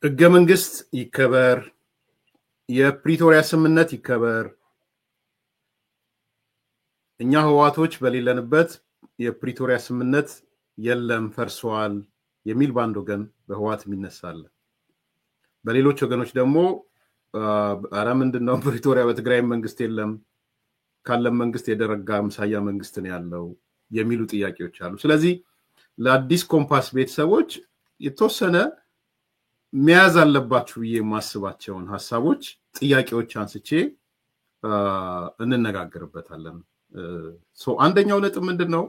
ሕገ መንግስት ይከበር የፕሪቶሪያ ስምምነት ይከበር እኛ ህዋቶች በሌለንበት የፕሪቶሪያ ስምምነት የለም ፈርሷል የሚል ባንድ ወገን በህዋት የሚነሳል በሌሎች ወገኖች ደግሞ አረ ምንድነው ፕሪቶሪያ በትግራይ መንግስት የለም ካለም መንግስት የደረጋ ምሳያ መንግስት ነው ያለው የሚሉ ጥያቄዎች አሉ ስለዚህ ለአዲስ ኮምፓስ ቤተሰቦች የተወሰነ መያዝ አለባችሁ የማስባቸውን ሐሳቦች ጥያቄዎች አንስቼ እንነጋገርበታለን አንደኛው ነጥብ ምንድነው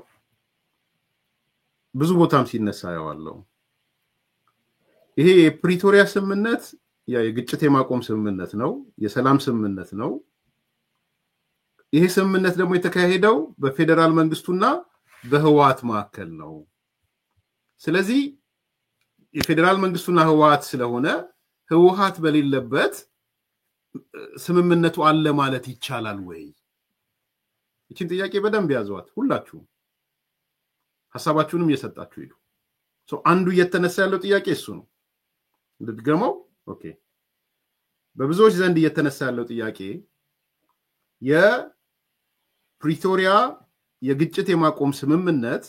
ብዙ ቦታም ሲነሳ ያዋለው ይሄ የፕሪቶሪያ ስምምነት የግጭት የማቆም ስምምነት ነው የሰላም ስምምነት ነው ይሄ ስምምነት ደግሞ የተካሄደው በፌደራል መንግስቱና በህወሓት መካከል ነው ስለዚህ የፌደራል መንግስቱና ህወሓት ስለሆነ ህወሓት በሌለበት ስምምነቱ አለ ማለት ይቻላል ወይ እቺን ጥያቄ በደንብ ያዟት ሁላችሁ ሐሳባችሁንም እየሰጣችሁ ይሉ አንዱ እየተነሳ ያለው ጥያቄ እሱ ነው ልድገመው ኦኬ በብዙዎች ዘንድ እየተነሳ ያለው ጥያቄ የፕሪቶሪያ የግጭት የማቆም ስምምነት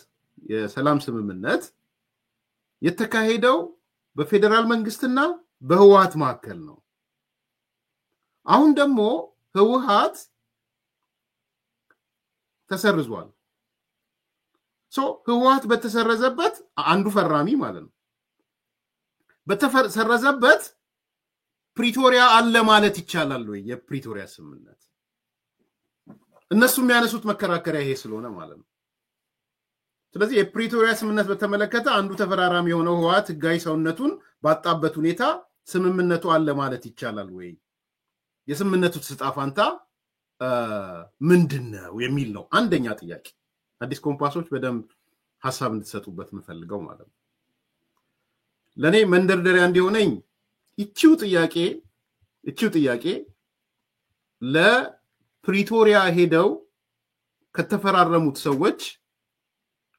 የሰላም ስምምነት የተካሄደው በፌደራል መንግስትና በህወሓት መካከል ነው አሁን ደግሞ ህወሓት ተሰርዟል ህወሓት በተሰረዘበት አንዱ ፈራሚ ማለት ነው በተሰረዘበት ፕሪቶሪያ አለ ማለት ይቻላል ወይ የፕሪቶሪያ ስምምነት እነሱ የሚያነሱት መከራከሪያ ይሄ ስለሆነ ማለት ነው ስለዚህ የፕሪቶሪያ ስምምነት በተመለከተ አንዱ ተፈራራሚ የሆነው ህወሓት ህጋዊ ሰውነቱን ባጣበት ሁኔታ ስምምነቱ አለ ማለት ይቻላል ወይ የስምምነቱ ተጻፋንታ ምንድነው የሚል ነው አንደኛ ጥያቄ አዲስ ኮምፓሶች በደንብ ሐሳብ እንድትሰጡበት መፈልገው ማለት ነው ለኔ መንደርደሪያ እንዲሆነኝ እቺው ጥያቄ ለፕሪቶሪያ ሄደው ከተፈራረሙት ሰዎች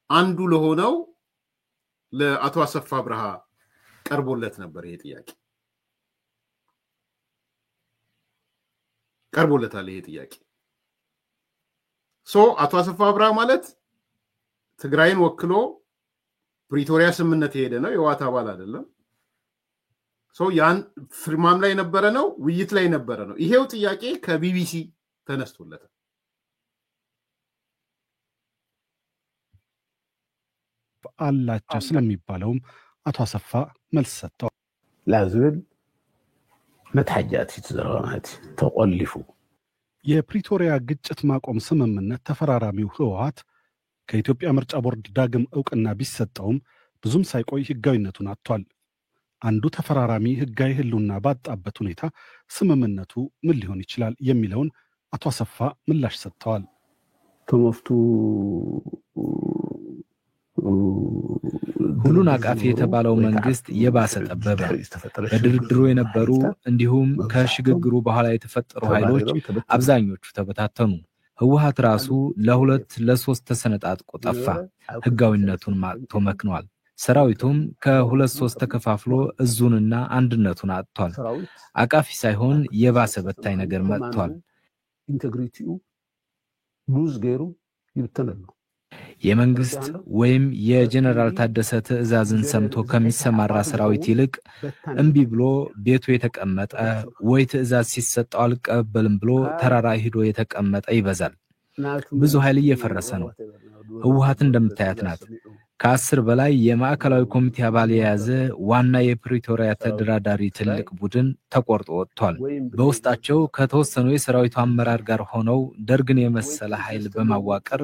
አንዱ ለሆነው ለአቶ አሰፋ ብርሃ ቀርቦለት ነበር ይሄ ጥያቄ ቀርቦለታል ይሄ ጥያቄ አቶ አሰፋ ብርሃ ማለት ትግራይን ወክሎ ፕሪቶሪያ ስምምነት ሄደ ነው የህወሓት አባል አይደለም ያን ፍርማም ላይ ነበረ ነው ውይይት ላይ ነበረ ነው ይሄው ጥያቄ ከቢቢሲ ተነስቶለታል አላቸው ስለሚባለው አቶ አሰፋ መልስ ሰጥተዋል ላዝብል መታጃት ይተዘራናት ተቆልፉ የፕሪቶሪያ ግጭት ማቆም ስምምነት ተፈራራሚው ህወሓት ከኢትዮጵያ ምርጫ ቦርድ ዳግም ዕውቅና ቢሰጠውም ብዙም ሳይቆይ ህጋዊነቱን አጥቷል አንዱ ተፈራራሚ ህጋዊ ህልውና ባጣበት ሁኔታ ስምምነቱ ምን ሊሆን ይችላል የሚለውን አቶ አሰፋ ምላሽ ሰጥተዋል ተመፍቱ ሁሉን አቃፊ የተባለው መንግስት የባሰ ጠበበ በድርድሩ የነበሩ እንዲሁም ከሽግግሩ በኋላ የተፈጠሩ ኃይሎች አብዛኞቹ ተበታተኑ ህወሓት ራሱ ለሁለት ለሶስት ተሰነጣጥቆ ጠፋ ህጋዊነቱን ማጥቶ መክኗል ሰራዊቱም ከሁለት ሶስት ተከፋፍሎ እዙንና አንድነቱን አጥቷል አቃፊ ሳይሆን የባሰ በታይ ነገር መጥቷል ኢንቴግሪቲው ሉዝ ገሩ ይብተነሉ የመንግስት ወይም የጀነራል ታደሰ ትዕዛዝን ሰምቶ ከሚሰማራ ሰራዊት ይልቅ እንቢ ብሎ ቤቱ የተቀመጠ ወይ ትዕዛዝ ሲሰጠው አልቀበልም ብሎ ተራራ ሄዶ የተቀመጠ ይበዛል ብዙ ኃይል እየፈረሰ ነው ህወሓት እንደምታያት ናት ከ10 በላይ የማዕከላዊ ኮሚቴ አባል የያዘ ዋና የፕሪቶሪያ ተደራዳሪ ትልቅ ቡድን ተቆርጦ ወጥቷል በውስጣቸው ከተወሰኑ የሰራዊቱ አመራር ጋር ሆነው ደርግን የመሰለ ኃይል በማዋቀር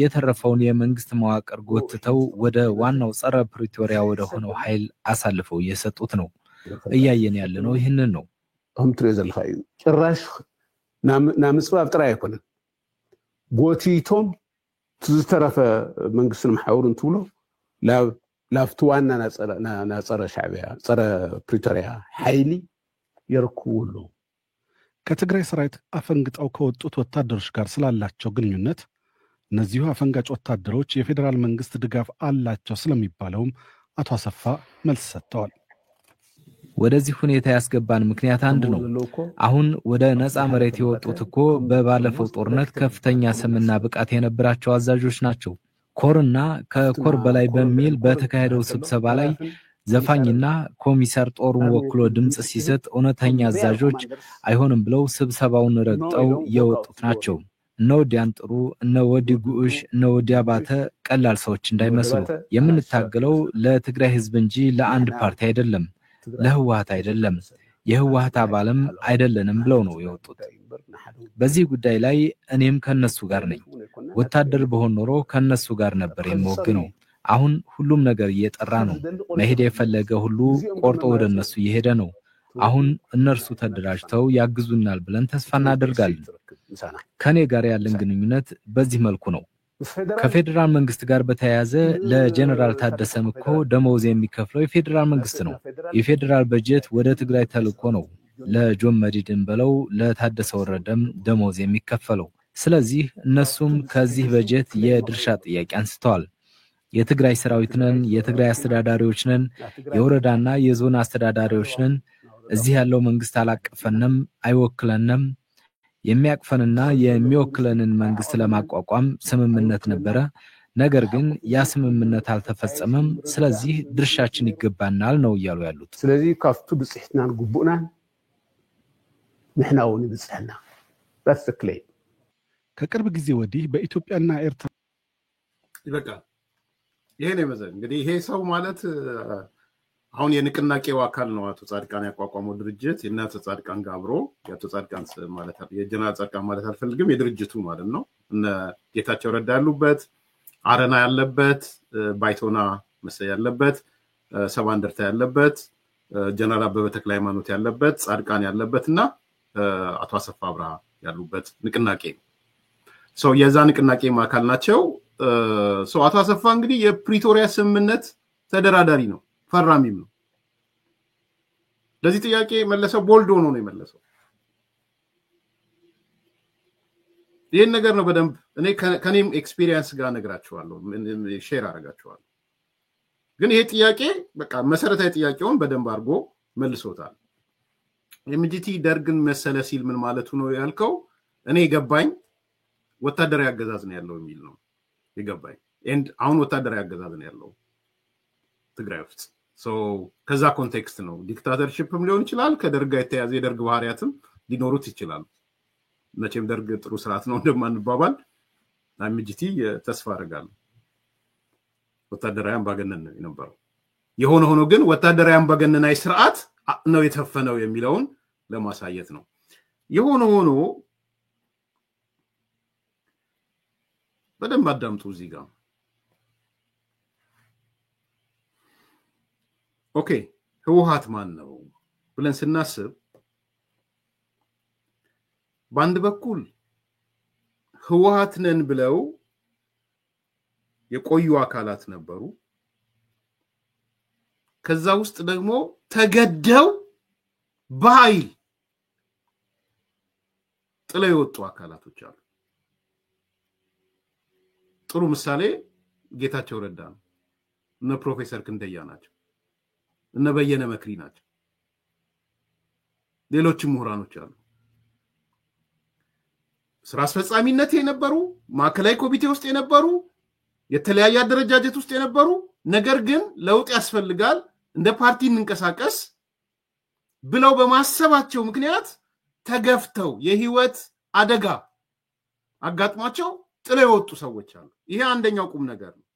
የተረፈውን የመንግስት መዋቅር ጎትተው ወደ ዋናው ጸረ ፕሪቶሪያ ወደ ሆነው ኃይል አሳልፈው እየሰጡት ነው እያየን ያለነው ይህንን ነው አምትሬ ዘልፋዩ ጭራሽ ምጽባብ ጥራይ አይኮነን ጎቲቶም ትዝተረፈ መንግስትን ማሕበሩን ትብሎ ላፍቱ ዋና ናጸረ ሻዕቢያ ጸረ ፕሪቶሪያ ኃይሊ ይርኩሉ ከትግራይ ሰራዊት አፈንግጠው ከወጡት ወታደሮች ጋር ስላላቸው ግንኙነት እነዚሁ አፈንጋጭ ወታደሮች የፌዴራል መንግስት ድጋፍ አላቸው ስለሚባለውም አቶ አሰፋ መልስ ሰጥተዋል። ወደዚህ ሁኔታ ያስገባን ምክንያት አንድ ነው። አሁን ወደ ነፃ መሬት የወጡት እኮ በባለፈው ጦርነት ከፍተኛ ስምና ብቃት የነበራቸው አዛዦች ናቸው። ኮርና ከኮር በላይ በሚል በተካሄደው ስብሰባ ላይ ዘፋኝና ኮሚሳር ጦሩን ወክሎ ድምጽ ሲሰጥ እውነተኛ አዛዦች አይሆንም ብለው ስብሰባውን ረግጠው የወጡት ናቸው። እነ ወዲያን ጥሩ እነ ወዲ ጉሽ እነ ወዲያ ባተ ቀላል ሰዎች እንዳይመስሉ። የምንታገለው ለትግራይ ህዝብ እንጂ ለአንድ ፓርቲ አይደለም፣ ለህወሓት አይደለም፣ የህወሓት አባልም አይደለንም ብለው ነው የወጡት። በዚህ ጉዳይ ላይ እኔም ከነሱ ጋር ነኝ። ወታደር በሆን ኖሮ ከነሱ ጋር ነበር የምወግነው። አሁን ሁሉም ነገር እየጠራ ነው። መሄድ የፈለገ ሁሉ ቆርጦ ወደ እነሱ እየሄደ ነው። አሁን እነርሱ ተደራጅተው ያግዙናል ብለን ተስፋ እናደርጋለን። ከኔ ጋር ያለን ግንኙነት በዚህ መልኩ ነው። ከፌዴራል መንግስት ጋር በተያያዘ ለጀነራል ታደሰም እኮ ደሞዝ የሚከፍለው የፌዴራል መንግስት ነው። የፌዴራል በጀት ወደ ትግራይ ተልኮ ነው ለጆን መዲድን በለው ለታደሰ ወረደም ደሞዝ የሚከፈለው። ስለዚህ እነሱም ከዚህ በጀት የድርሻ ጥያቄ አንስተዋል። የትግራይ ሰራዊት ነን፣ የትግራይ አስተዳዳሪዎች ነን፣ የወረዳና የዞን አስተዳዳሪዎች ነን። እዚህ ያለው መንግስት አላቀፈንም፣ አይወክለንም። የሚያቅፈንና የሚወክለንን መንግስት ለማቋቋም ስምምነት ነበረ። ነገር ግን ያ ስምምነት አልተፈጸመም። ስለዚህ ድርሻችን ይገባናል ነው እያሉ ያሉት። ስለዚህ ካፍቱ ብጽሕትናን ጉቡእናን ንሕናውን ብጽሕና በትክክል ከቅርብ ጊዜ ወዲህ በኢትዮጵያና ኤርትራ ይበቃል። ይሄ ነው መዘን እንግዲህ ይሄ ሰው ማለት አሁን የንቅናቄው አካል ነው። አቶ ጻድቃን ያቋቋመው ድርጅት የእናቶ ጻድቃን ጋር አብሮ የአቶ ጻድቃን ማለት የጀነራል ጻድቃን ማለት አልፈልግም የድርጅቱ ማለት ነው። እነ ጌታቸው ረዳ ያሉበት፣ አረና ያለበት፣ ባይቶና መሰል ያለበት፣ ሰባ እንደርታ ያለበት፣ ጀነራል አበበ ተክለ ሃይማኖት ያለበት፣ ጻድቃን ያለበትና አቶ አሰፋ አብርሃ ያሉበት ንቅናቄ ነው። ሰው የዛ ንቅናቄ አካል ናቸው። ሰው አቶ አሰፋ እንግዲህ የፕሪቶሪያ ስምምነት ተደራዳሪ ነው፣ ፈራሚም ነው። ለዚህ ጥያቄ መለሰው ቦልድ ሆኖ ነው የመለሰው። ይሄን ነገር ነው በደንብ እኔ ከኔም ኤክስፒሪየንስ ጋር ነግራችኋለሁ፣ ሼር አደርጋችኋለሁ። ግን ይሄ ጥያቄ በቃ መሰረታዊ ጥያቄውን በደንብ አድርጎ መልሶታል። ኤምጂቲ ደርግን መሰለ ሲል ምን ማለቱ ነው ያልከው? እኔ ገባኝ ወታደራዊ አገዛዝ ነው ያለው የሚል ነው ይገባኝ። ኤንድ አሁን ወታደራዊ አገዛዝ ነው ያለው ትግራይ ውስጥ። ከዛ ኮንቴክስት ነው ዲክታተርሺፕም ሊሆን ይችላል፣ ከደርግ የተያዘ የደርግ ባህሪያትም ሊኖሩት ይችላል። መቼም ደርግ ጥሩ ስርዓት ነው እንደማንባባል ኤምጂቲ ተስፋ አደርጋለሁ። ወታደራዊ አምባገነን ነው የነበረው። የሆነ ሆኖ ግን ወታደራዊ አምባገነናዊ ስርዓት ነው የተፈነው የሚለውን ለማሳየት ነው። የሆነ ሆኖ በደንብ አዳምጡ እዚህ ጋር። ኦኬ ህወሓት ማን ነው ብለን ስናስብ በአንድ በኩል ህወሓት ነን ብለው የቆዩ አካላት ነበሩ። ከዛ ውስጥ ደግሞ ተገደው በኃይል ጥለው የወጡ አካላቶች አሉ። ጥሩ ምሳሌ ጌታቸው ረዳ ነው። እነ ፕሮፌሰር ክንደያ ናቸው። እነ በየነ መክሪ ናቸው። ሌሎችም ምሁራኖች አሉ። ስራ አስፈጻሚነት የነበሩ፣ ማዕከላዊ ኮሚቴ ውስጥ የነበሩ፣ የተለያየ አደረጃጀት ውስጥ የነበሩ፣ ነገር ግን ለውጥ ያስፈልጋል እንደ ፓርቲ እንንቀሳቀስ ብለው በማሰባቸው ምክንያት ተገፍተው የህይወት አደጋ አጋጥሟቸው ጥለው የወጡ ሰዎች አሉ። ይሄ አንደኛው ቁም ነገር ነው።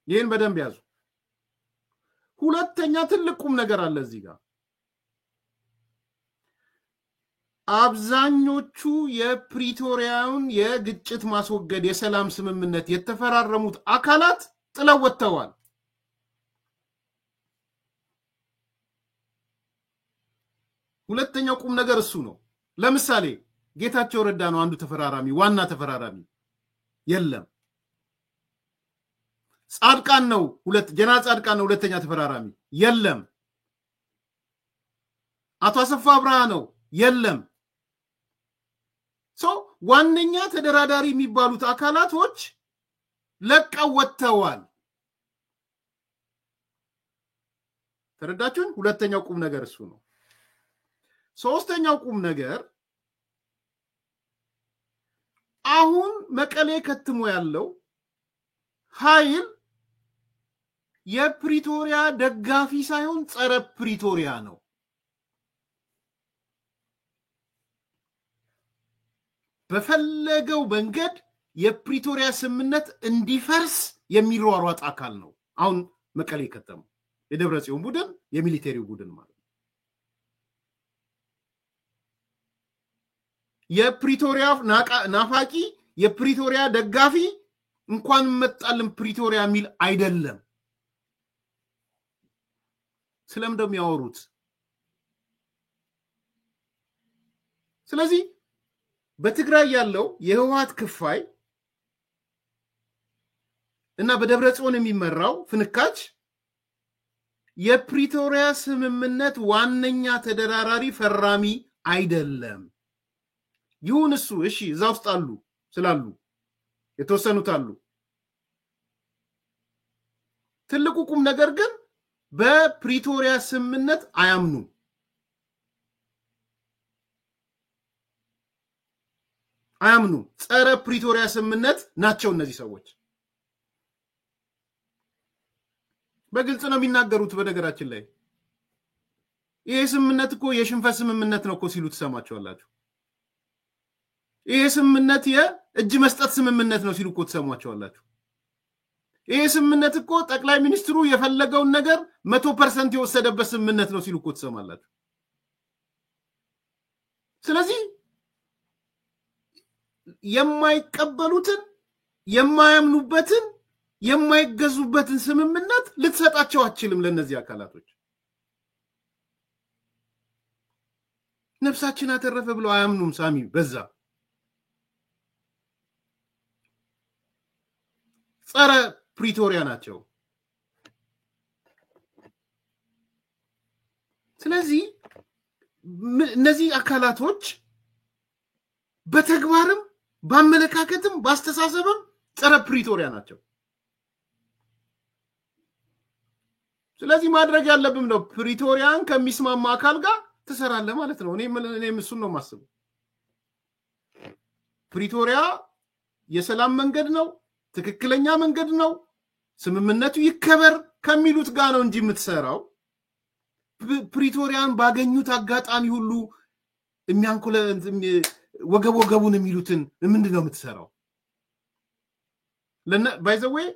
ይሄን በደንብ ያዙ። ሁለተኛ ትልቅ ቁም ነገር አለ እዚህ ጋር። አብዛኞቹ የፕሪቶሪያውን የግጭት ማስወገድ የሰላም ስምምነት የተፈራረሙት አካላት ጥለው ወጥተዋል። ሁለተኛው ቁም ነገር እሱ ነው። ለምሳሌ ጌታቸው ረዳ ነው አንዱ ተፈራራሚ ዋና ተፈራራሚ የለም ጻድቃን ነው ጀነራል ጻድቃን ነው ሁለተኛ ተፈራራሚ የለም አቶ አሰፋ አብርሃ ነው የለም ዋነኛ ተደራዳሪ የሚባሉት አካላቶች ለቀው ወጥተዋል ተረዳችሁን ሁለተኛው ቁም ነገር እሱ ነው ሶስተኛው ቁም ነገር አሁን መቀሌ ከትሞ ያለው ኃይል የፕሪቶሪያ ደጋፊ ሳይሆን ጸረ ፕሪቶሪያ ነው በፈለገው መንገድ የፕሪቶሪያ ስምምነት እንዲፈርስ የሚሯሯጥ አካል ነው አሁን መቀሌ ከተማ የደብረጽዮን ቡድን የሚሊቴሪው ቡድን ማለት የፕሪቶሪያ ናፋቂ የፕሪቶሪያ ደጋፊ እንኳን መጣልን ፕሪቶሪያ ሚል አይደለም ስለምንድነው ያወሩት ስለዚህ በትግራይ ያለው የህወሓት ክፋይ እና በደብረጽዮን የሚመራው ፍንካች የፕሪቶሪያ ስምምነት ዋነኛ ተደራራሪ ፈራሚ አይደለም ይሁን እሱ እሺ እዛው ውስጥ አሉ ስላሉ የተወሰኑት አሉ ትልቁ ቁም ነገር ግን በፕሪቶሪያ ስምምነት አያምኑ ጸረ ፕሪቶሪያ ስምምነት ናቸው እነዚህ ሰዎች በግልጽ ነው የሚናገሩት በነገራችን ላይ ይሄ ስምምነት እኮ የሽንፈት ስምምነት ነው እኮ ሲሉ ተሰማቸዋላችሁ ይሄ ስምምነት የእጅ መስጠት ስምምነት ነው ሲሉ እኮ ተሰማቸዋላችሁ ይሄ ስምምነት እኮ ጠቅላይ ሚኒስትሩ የፈለገውን ነገር 100% የወሰደበት ስምምነት ነው ሲሉ እኮ ተሰማላችሁ ስለዚህ የማይቀበሉትን የማያምኑበትን የማይገዙበትን ስምምነት ልትሰጣቸው አትችልም ለነዚህ አካላቶች ነፍሳችን አተረፈ ብለው አያምኑም ሳሚ በዛ ጸረ ፕሪቶሪያ ናቸው ስለዚህ እነዚህ አካላቶች በተግባርም በአመለካከትም ባስተሳሰብም ጸረ ፕሪቶሪያ ናቸው ስለዚህ ማድረግ ያለብን ነው ፕሪቶሪያን ከሚስማማ አካል ጋር ተሰራለ ማለት ነው እኔም እሱን ነው ማስበው ፕሪቶሪያ የሰላም መንገድ ነው ትክክለኛ መንገድ ነው ስምምነቱ ይከበር ከሚሉት ጋር ነው እንጂ የምትሰራው ፕሪቶሪያን ባገኙት አጋጣሚ ሁሉ የሚያንኮለ ወገቡን የሚሉትን ምንድነው የምትሰራው ባይ ዘ ዌይ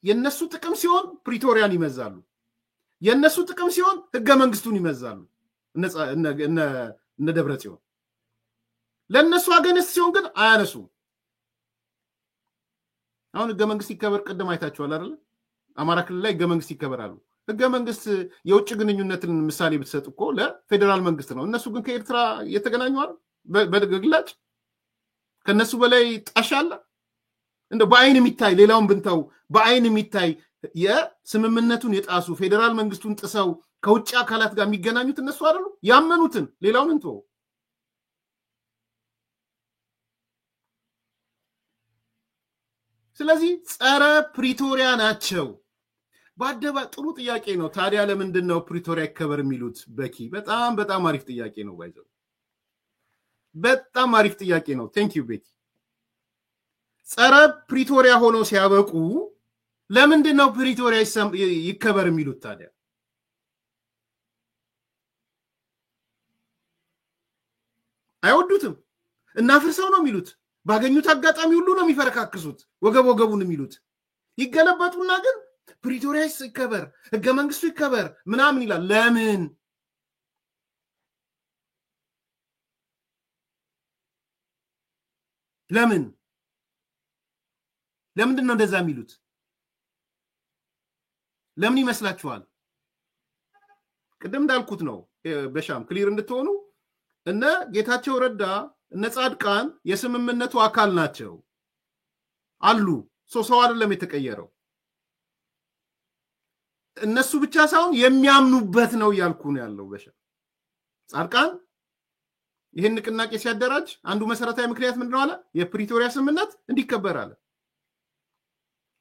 የነሱ ጥቅም ሲሆን ፕሪቶሪያን ይመዛሉ የነሱ ጥቅም ሲሆን ህገ መንግስቱን ይመዛሉ እነ ደብረጽዮን ለነሱ አገነስ ሲሆን ግን አያነሱም አሁን ህገ መንግስት ይከበር ቀደም አይታችኋል አይደል አማራ ክልል ላይ ህገ መንግስት ይከበራሉ ህገ መንግስት የውጭ ግንኙነትን ምሳሌ ብትሰጥኮ ለፌደራል መንግስት ነው እነሱ ግን ከኤርትራ የተገናኙ አይደል በግላጭ ከነሱ በላይ ጣሻለ እንደ በአይን የሚታይ ሌላውን ብንታው በአይን የሚታይ የስምምነቱን የጣሱ ፌደራል መንግስቱን ጥሰው ከውጭ አካላት ጋር የሚገናኙት እነሱ አይደሉ ያመኑትን ሌላውን እንቶ ስለዚህ ጸረ ፕሪቶሪያ ናቸው ባደባ ጥሩ ጥያቄ ነው ታዲያ ለምንድነው ፕሪቶሪያ ይከበር የሚሉት በኪ በጣም አሪፍ ጥያቄ ነው ባይዘው በጣም አሪፍ ጥያቄ ነው ቴንክ ዩ ቤቲ ጸረ ፕሪቶሪያ ሆኖ ሲያበቁ ለምንድነው ፕሪቶሪያ ይከበር የሚሉት ታዲያ አይወዱትም እና ፍርሰው ነው የሚሉት ባገኙት አጋጣሚ ሁሉ ነው የሚፈረካክሱት ወገቡን የሚሉት ይገለበጡና ግን ፕሪቶሪያ ይከበር ህገ መንግስቱ ይከበር ምናምን ይላል ለምንድነው እንደዛ የሚሉት ለምን ይመስላችኋል ቅድም እንዳልኩት ነው በሻም ክሊር እንድትሆኑ እነ ጌታቸው ረዳ እነ ጻድቃን የስምምነቱ አካል ናቸው አሉ ሰው አይደለም የተቀየረው እነሱ ብቻ ሳይሆን የሚያምኑበት ነው ያልኩ ነው ያለው በሻ ጻድቃን ይሄን ንቅናቄ ሲያደራጅ አንዱ መሰረታዊ ምክንያት ምንድነው አለ የፕሪቶሪያ ስምምነት እንዲከበር አለ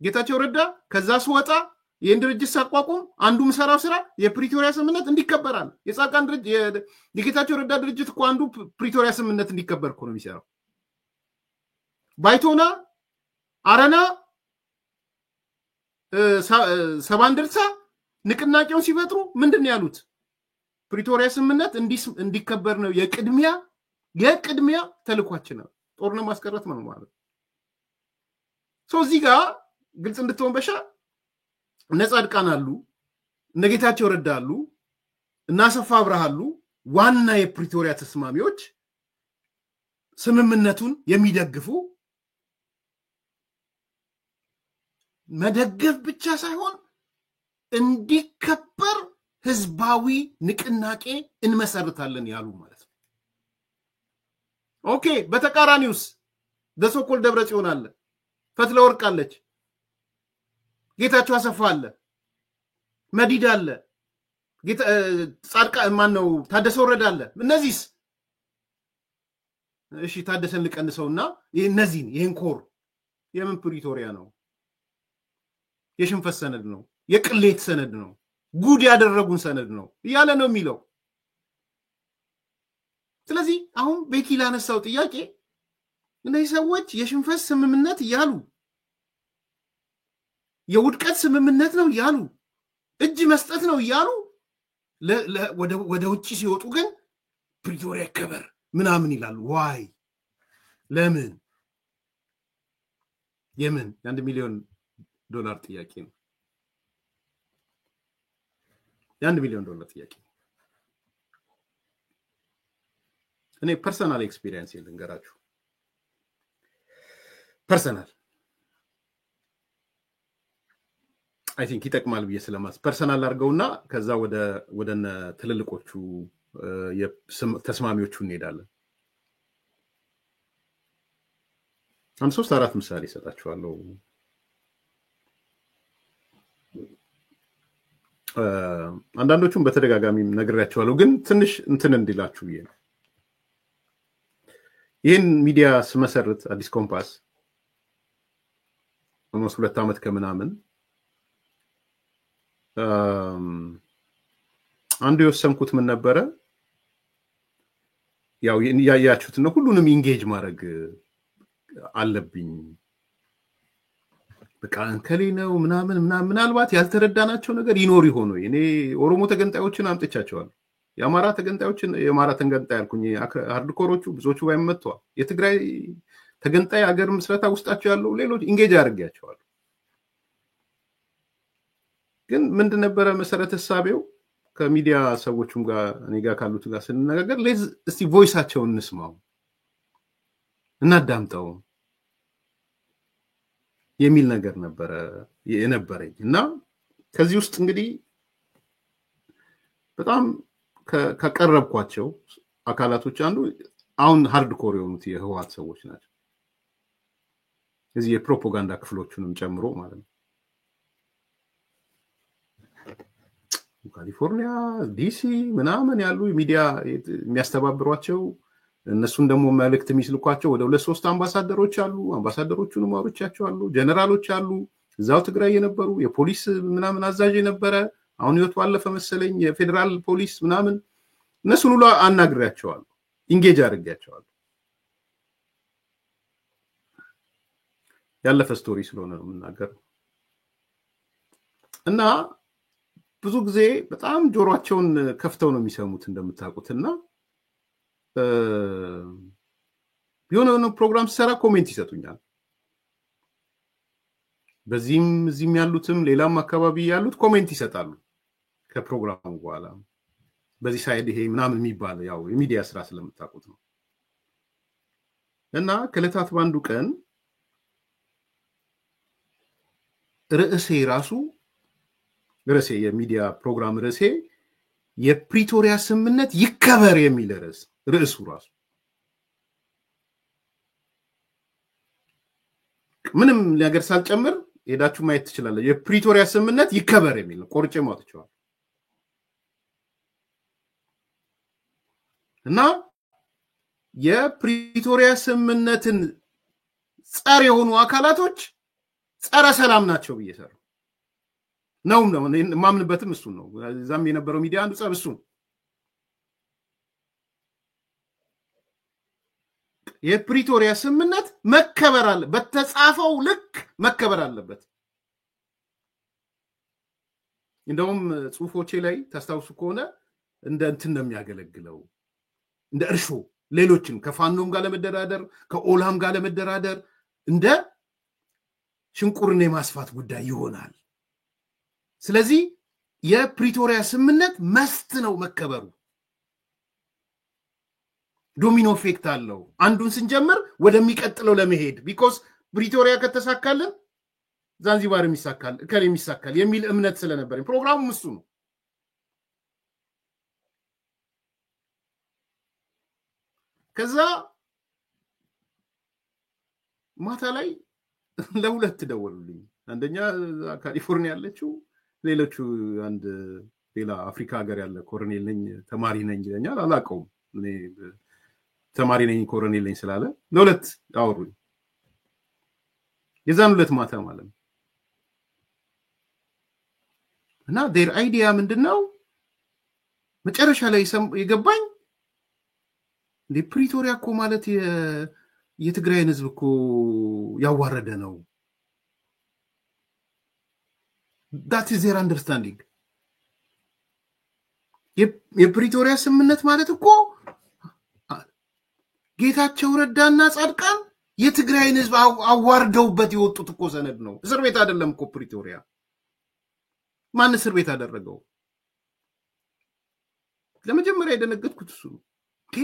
ጌታቸው ረዳ ከዛ ሲወጣ ይሄን ድርጅት ሳቋቁም አንዱ መሰራው ስራ የፕሪቶሪያ ስምምነት እንዲከበር አለ የጻድቃን ድርጅት የጌታቸው ረዳ ድርጅት እኮ አንዱ ፕሪቶሪያ ስምምነት እንዲከበር እኮ ነው የሚሰራው ባይቶና አረና ሰባንድርሳ ንቅናቄውን ሲፈጥሩ ምንድነው ያሉት ፕሪቶሪያ ስምምነት እንዲከበር ነው የቅድሚያ ተልኳችን ነው ጦርነት ማስቀረት ነው ማለት እዚህ ጋር ግልጽ እንድትሆን በሻ ነጻድቃን አሉ ነጌታቸው ረዳ አሉ እና ሰፋ አብራሃሉ ዋና የፕሪቶሪያ ተስማሚዎች ስምምነቱን የሚደግፉ መደገፍ ብቻ ሳይሆን እንዲከበር ህዝባዊ ንቅናቄ እንመሰርታለን ያሉ ማለት ነው ኦኬ በተቃራኒውስ ደሶኮል ደብረጽዮን አለ ፈትለ ወርቅ አለች ጌታቸው አሰፋ አለ መዲድ አለ ጻድቃ ማን ነው ታደሰ ወረደ አለ እነዚህስ እሺ ታደሰን ልቀንሰውና እነዚህን ይሄን ኮር የምን ፕሪቶሪያ ነው የሽንፈት ሰነድ ነው የቅሌት ሰነድ ነው ጉድ ያደረጉን ሰነድ ነው ይያለ ነው የሚለው ስለዚህ አሁን ቤኪ ላነሳው ጥያቄ እነዚህ ሰዎች የሽንፈት ስምምነት ያሉ የውድቀት ስምምነት ነው ያሉ እጅ መስጠት ነው ያሉ ወደ ውጪ ሲወጡ ግን ፕሪቶሪያ ይከበር ምናምን ይላሉ ዋይ ለምን የምን $1 ሚሊዮን ጥያቄ ነው $1 ሚሊዮን ጥያቄ እኔ ፐርሰናል ኤክስፒሪየንስ ልንገራችሁ ፐርሰናል አይ ቲንክ ይጠቅማል ብዬ ስለማስ ፐርሰናል አድርገውና ከዛ ወደነ ትልልቆቹ ተስማሚዎቹ እንሄዳለን አንድ 3-4 ምሳሌ ሰጣችኋለሁ አንዳንዶቹም በተደጋጋሚ ነግሬያችኋለሁ ግን ትንሽ እንትን እንዲላችሁ ብዬ ነው ይሄን ሚዲያ ስመሰርት አዲስ ኮምፓስ ኦልሞስት 2 ዓመት ከምናምን አንዱ የወሰንኩት ምን ነበረ ያው ያያችሁት ነው ሁሉንም ኢንጌጅ ማድረግ አለብኝ በቃ እንከሌ ነው ምናልባት ያልተረዳናቸው ነገር ይኖር ይሆን ወይ እኔ ኦሮሞ ተገንጣዮችን አምጥቻቸዋለሁ የአማራ ተገንጣይ አልኩኝ ሃርድኮሮቹ ብዙዎቹ ባይመጣው የትግራይ ተገንጣይ ሀገር ምስረታ ውስጣቸው ያለው ሌሎች ኢንጌጅ አድርጌያቸዋለሁ ግን ምንድን ነበረ መሰረተ ሐሳቤው ከሚዲያ ሰዎችም ጋር እኔ ጋር ካሉት ጋር ስንነጋገር እስቲ ቮይሳቸውን እንስማው እናዳምጠው የሚል ነገር ነበረ የነበረኝ እና ከዚህ ውስጥ እንግዲህ በጣም ከቀረብኳቸው አካላቶች አንዱ አሁን ሃርድኮር የሆኑት የህወሓት ሰዎች ናቸው እዚህ የፕሮፓጋንዳ ክፍሎቹንም ጨምሮ ማለት ነው ካሊፎርኒያ ዲሲ ምናምን ያሉ ሚዲያ የሚያስተባብሯቸው እነሱን ደግሞ መልእክት የሚስልኳቸው ወደ 2-3 አምባሳደሮች አሉ አምባሳደሮቹንም አውርቻቸው አሉ ጀነራሎች አሉ እዛው ትግራይ የነበሩ የፖሊስ ምናምን አዛዥ የነበረ አሁን ይወጡ አለፈ መሰለኝ የፌደራል ፖሊስ ምናምን እነሱን ሁሉ አናግሬያቸዋለሁ ኢንጌጅ አድርጌያቸዋለሁ ያለፈ ስቶሪ ስለሆነ ነው የምናገረው እና ብዙ ጊዜ በጣም ጆሮአቸውን ከፍተው ነው የሚሰሙት እንደምታውቁትና የሆነ ፕሮግራም ሰራ ኮሜንት ይሰጡኛል በዚህም ያሉትም ሌላም አካባቢ ያሉት ኮሜንት ይሰጣሉ ከፕሮግራሙ በኋላ በዚህ ሳይድ ይሄ ምናምን የሚባል ያው የሚዲያ ስራ ስለምታውቁት ነው እና ከለታት ባንዱ ቀን ርዕሴ የሚዲያ ፕሮግራም ርዕሴ የፕሪቶሪያ ስምምነት ይከበር የሚል ርዕስ ርዕሱ ራሱ ምንም ነገር ሳልጨምር ሄዳችሁ ማየት ትችላላችሁ የፕሪቶሪያ ስምምነት ይከበር የሚል ነው ቆርጬ ማውጥቻለሁ እና የፕሪቶሪያ ስምምነትን ጸር የሆኑ አካላቶች ጸረ ሰላም ናቸው ብየሰሩ ነው ማምንበትም እሱ ነው ዛም የነበረው ሚዲያ አንዱ ጸብ እሱ የፕሪቶሪያ ስምምነት መከበር አለ በተጻፈው ልክ መከበር አለበት እንደውም ጽሁፎቼ ላይ ታስታውሱ ከሆነ እንደ እንትን ነው የሚያገለግለው እንደ እርሾ ሌሎችን ከፋኖም ጋር ለመደራደር ከኦላም ጋር ለመደራደር እንደ ሽንቁርን የማስፋት ጉዳይ ይሆናል ስለዚህ የፕሪቶሪያ ስምምነት መስት ነው መከበሩ ዶሚኖ ኢፌክት አለው አንዱን ስንጀምር ወደሚቀጥለው ለመሄድ because ፕሪቶሪያ ከተሳካልን ዛንዚባር የሚሳካል እከሌ የሚሳካል የሚል እምነት ስለነበር ፕሮግራሙ እሱ ነው ከዛ ማታ ላይ ለሁለት ደወሉልኝ አንደኛ ካሊፎርኒያ ያለችው ሌሎቹ አንድ ሌላ አፍሪካ ሀገር ያለ ኮሎኔል ነኝ ተማሪ ነኝ ይለኛል አላቀውም እኔ ተማሪ ነኝ ኮሎኔል ነኝ ስላለ ለሁለት አወሩኝ የዛን ሁለት ማታ ማለት እና their idea ምንድነው መጨረሻ ላይ የገባኝ ፕሪቶሪያ እኮ ማለት የትግራይን ህዝብ እኮ ያዋረደ ነው that is their understanding የፕሪቶሪያ ስምምነት ማለት እኮ ጌታቸው ረዳና ጻድቃን የትግራይን ህዝብ አዋርደውበት የወጡት እኮ ሰነድ ነው እስር ቤት አይደለም እኮ ፕሪቶሪያ ማን እስር ቤት አደረገው ለመጀመሪያ የደነገጥኩት እሱ ኦኬ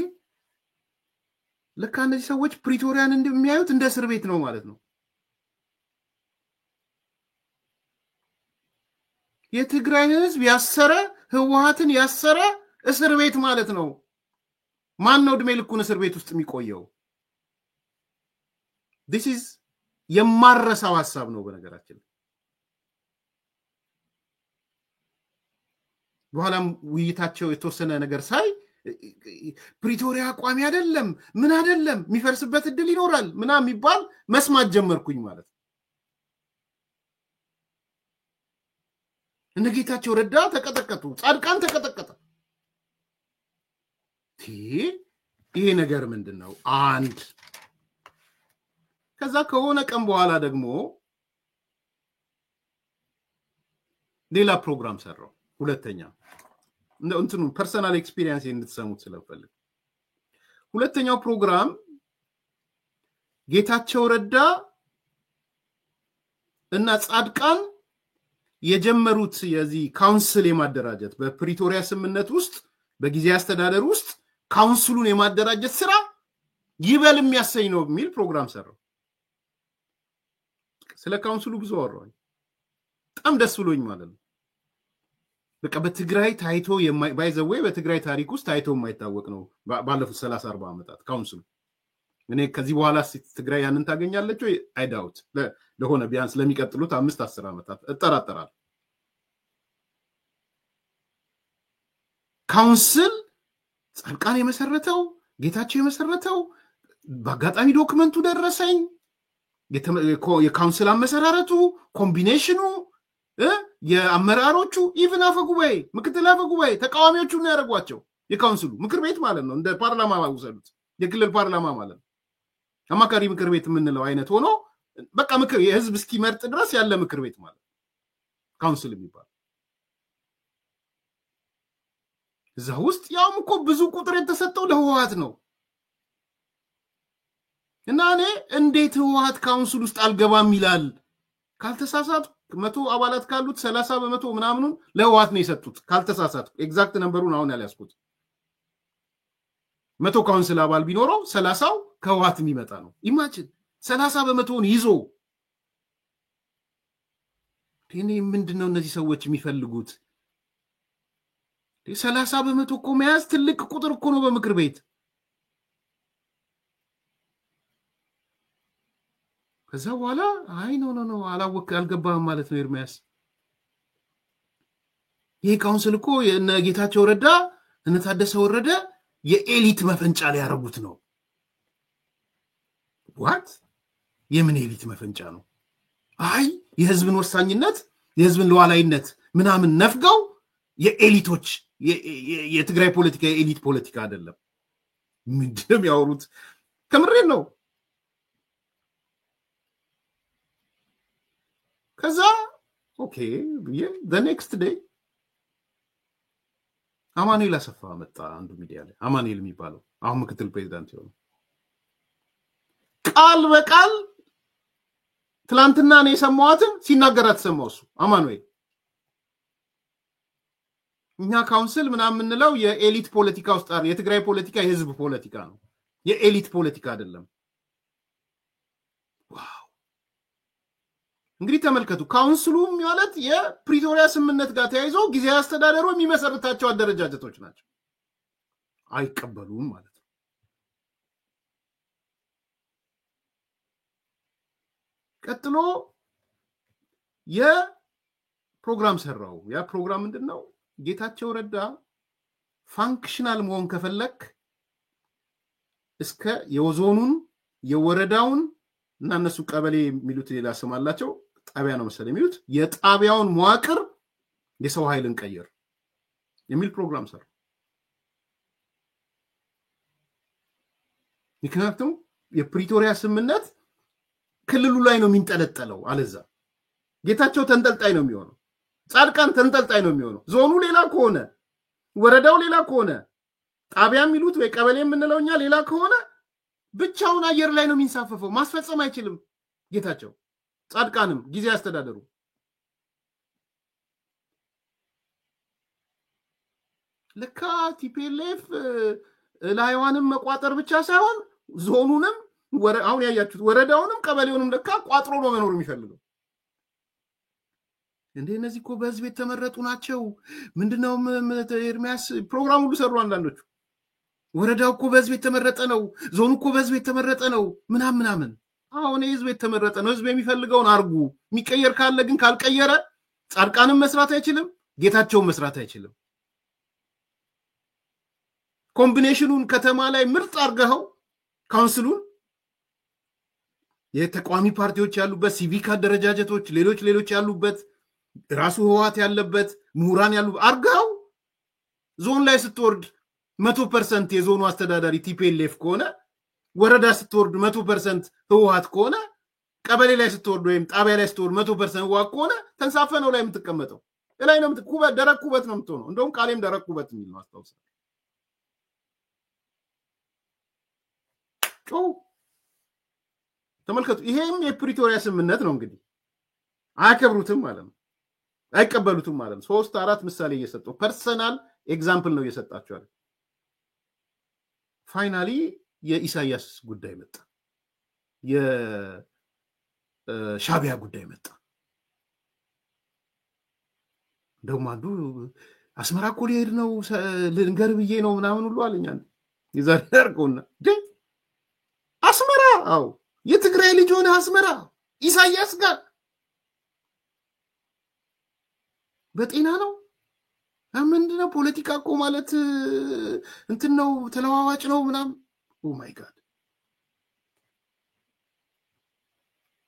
ለካ እነዚህ ሰዎች ፕሪቶሪያን እንደሚያዩት እንደ እስር ቤት ነው ማለት ነው የትግራይ ህዝብ ያሰረ ህወሓትን ያሰረ እስር ቤት ማለት ነው ማን ነው ድሜ ልኩን እስር ቤት ውስጥ የሚቆየው this is የማረሳው ሐሳብ ነው በነገራችን በኋላም ውይይታቸው የተወሰነ ነገር ሳይ ፕሪቶሪያ ቋሚ አይደለም ምን አይደለም የሚፈርስበት እድል ይኖራል ምናም ይባል መስማት ጀመርኩኝ ማለት እነጌታቸው ረዳ ተቀጠቀጡ ጻድቃን ተቀጠቀጠ ይሄ ነገር ምንድነው አንድ ከዛ ከሆነ ቀን በኋላ ደግሞ ሌላ ፕሮግራም ሰራው ሁለተኛ እንትኑ ፐርሰናል ኤክስፒሪየንስ እንድትሰሙት ስለፈልግ ሁለተኛው ፕሮግራም ጌታቸው ረዳ እና ጻድቃን የጀመሩት የዚህ ካውንስል የማደራጀት በፕሪቶሪያ ስምምነት ውስጥ በጊዜ አስተዳደር ውስጥ ካውንስሉን የማደራጀት ስራ ይበል የሚያሰኝ ነው በሚል ፕሮግራም ሰራው ስለ ካውንስሉ ብዙ አወራው በጣም ደስ ብሎኝ ማለት ነው በቃ በትግራይ ታይቶ ባይዘዌ በትግራይ ታሪክ ውስጥ ታይቶ የማይታወቅ ነው ባለፉት 30 40 አመታት ካውንስሉ እኔ ከዚህ በኋላ ትግራይ ያንን ታገኛለች ወይ አይ ዳውት ለሆነ ቢያንስ ለሚቀጥሉት 5 10 አመታት እጠራጠራለሁ ካውንስል ጻድቃን የመሰረተው ጌታቸው የመሰረተው በአጋጣሚ ዶክመንቱ ደረሰኝ የካውንስል አመሰራረቱ ኮምቢኔሽኑ የአመራሮቹ ኢቭን አፈጉባኤ ምክትል አፈጉባኤ ተቃዋሚዎቹ ነው ያደረጓቸው የካውንስሉ ምክር ቤት ማለት ነው እንደ ፓርላማ ወሰዱት የክልል ፓርላማ ማለት ነው አማካሪ ምክር ቤት የምንለው አይነት ሆኖ በቃ ምክር የህዝብ እስኪመርጥ ድረስ ያለ ምክር ቤት ማለት ካውንስል የሚባል እዛ ውስጥ ያውም እኮ ብዙ ቁጥር የተሰጠው ለህወሓት ነው እና እኔ እንዴት ህወሓት ካውንስል ውስጥ አልገባም ይላል ካልተሳሳቱ 100 አባላት ካሉት 30% ምናምኑን ለህወሓት ነው የሰጡት ካልተሳሳቱ ኤግዛክት ነምበሩን አሁን ያልያዝኩት 100 ካውንስል አባል ቢኖረው 30ው ከህወሓት የሚመጣ ነው ኢማጂን 30%ን ይዞ እኔ ምንድነው እነዚህ ሰዎች የሚፈልጉት 30% እኮ መያዝ ትልቅ ቁጥር እኮ ነው በምክር ቤት ከዛ በኋላ አይ ኖ አልገባህም ማለት ነው ኤርሚያስ ይሄ ካውንስል እኮ የነ ጌታቸው ረዳ እነ ታደሰ ወረደ የኤሊት መፈንጫ ላይ ያረጉት ነው what የምን ኤሊት መፈንጫ ነው አይ የህዝብን ወሳኝነት የህዝብን ሉዓላዊነት ምናምን ነፍጋው የኤሊቶች የትግራይ ፖለቲካ የኤሊት ፖለቲካ አይደለም ምንድነው ያወሩት ከምሬን ነው ከዛ ኦኬ the next day አማኑኤል አሰፋ መጣ አንዱ ሚዲያ ላይ አማኑኤል የሚባለው አሁን ምክትል ፕሬዝዳንት ይሆናል ቃል በቃል ትላንትና ነው የሰማዋትን ሲናገራት ሰማውሱ አማኑኤል እኛ ካውንስል ምናምን ምንለው የኤሊት ፖለቲካ ውስጥ አር የትግራይ ፖለቲካ የህዝብ ፖለቲካ ነው የኤሊት ፖለቲካ አይደለም ዋው እንግዲህ ተመልከቱ ካውንስሉ ማለት የፕሪቶሪያ ስምምነት ጋር ተያይዞ ጊዜያዊ አስተዳደሩ የሚመሰርታቸው አደረጃጀቶች ናቸው አይቀበሉም ማለት ነው ቀጥሎ የፕሮግራም ሰራው ያ ፕሮግራም ምንድነው ጌታቸው ረዳ ፋንክሽናል መሆን ከፈለክ እስከ የዞኑን የወረዳውን እና እነሱ ቀበሌ የሚሉት ሌላ ስም አላቸው ጣቢያ ነው መሰለኝ የሚሉት የጣቢያውን መዋቅር የሰው ኃይልን ቀየር የሚል ፕሮግራም ሰራ ምክንያቱም የፕሪቶሪያ ስምምነት ክልሉ ላይ ነው የሚንጠለጠለው አለዛ ጌታቸው ተንጠልጣይ ነው የሚሆነው ጻድቃን ተንጠልጣይ ነው የሚሆነው ዞኑ ሌላ ከሆነ ወረዳው ሌላ ከሆነ ጣቢያ የሚሉት ወይ ቀበሌ የምንለውኛ ሌላ ከሆነ ብቻውን አየር ላይ ነው የሚንሳፈፈው ማስፈጸም አይችልም ጌታቸው ጻድቃንም ጊዜ ያስተዳደሩ ለካ ቲፒኤልኤፍ ላይዋንም መቋጠር ብቻ ሳይሆን ዞኑንም አሁን ያያችሁት ወረዳውንም ቀበሌውንም ለካ ቋጥሮ ነው መኖር የሚፈልገው እንዴ እነዚህ እኮ በህዝብ የተመረጡ ናቸው ምንድነው ኤርሚያስ ፕሮግራም ሁሉ ሰሩ አንዳንዶቹ ወረዳው እኮ በህዝብ የተመረጠ ነው ዞኑ እኮ በህዝብ የተመረጠ ነው ምናምን አሁን ህዝብ የተመረጠ ነው ህዝብ የሚፈልገውን አርጉ የሚቀየር ካለ ግን ካልቀየረ ጻድቃንም መስራት አይችልም ጌታቸውም መስራት አይችልም ኮምቢኔሽኑን ከተማ ላይ ምርጥ አርገው ካውንስሉን የተቋሚ ፓርቲዎች ያሉበት ሲቪክ አደረጃጀቶች ሌሎች ያሉበት ራሱ ህዋት ያለበት ምሁራን ያሉ አርጋው ዞን ላይ ስትወርድ 100% የዞኑ አስተዳዳሪ ቲፒኤልኤፍ ከሆነ ወረዳ ስትወርድ 100% ህዋት ከሆነ ቀበሌ ላይ ስትወርድ ወይም ጣቢያ ላይ ስትወርድ 100% ህዋት ከሆነ ተንሳፈነው ላይ የምትቀመጠው ላይ ነው የምትኩበት ደረቅ ኩበት ነው የምትሆነው እንደውም ቃሌም ደረቅ ኩበት የሚል ነው አስተውሰ ተመልከቱ ይሄም የፕሪቶሪያ ስምምነት ነው እንግዲህ አያከብሩትም ማለት ነው አይቀበሉትም ማለት ነው 3-4 ምሳሌ እየሰጠው ፐርሰናል ኤግዛምፕል ነው እየሰጣቸው አይደል ፋይናሊ የኢሳያስ ጉዳይ መጣ የሻቢያ ጉዳይ መጣ እንደውም አንዱ አስመራ እኮ ሊሄድ ነው ልንገር ብዬ ነው ምናምን ሁሉ አለኛ ይዛር ያርቆና አስመራ አው የትግራይ ልጅ ሆነ አስመራ ኢሳያስ ጋር በጤና ነው ምንድነው ፖለቲካ እኮ ማለት እንትን ነው ተለዋዋጭ ነው ምናምን ኦ ማይ ጋድ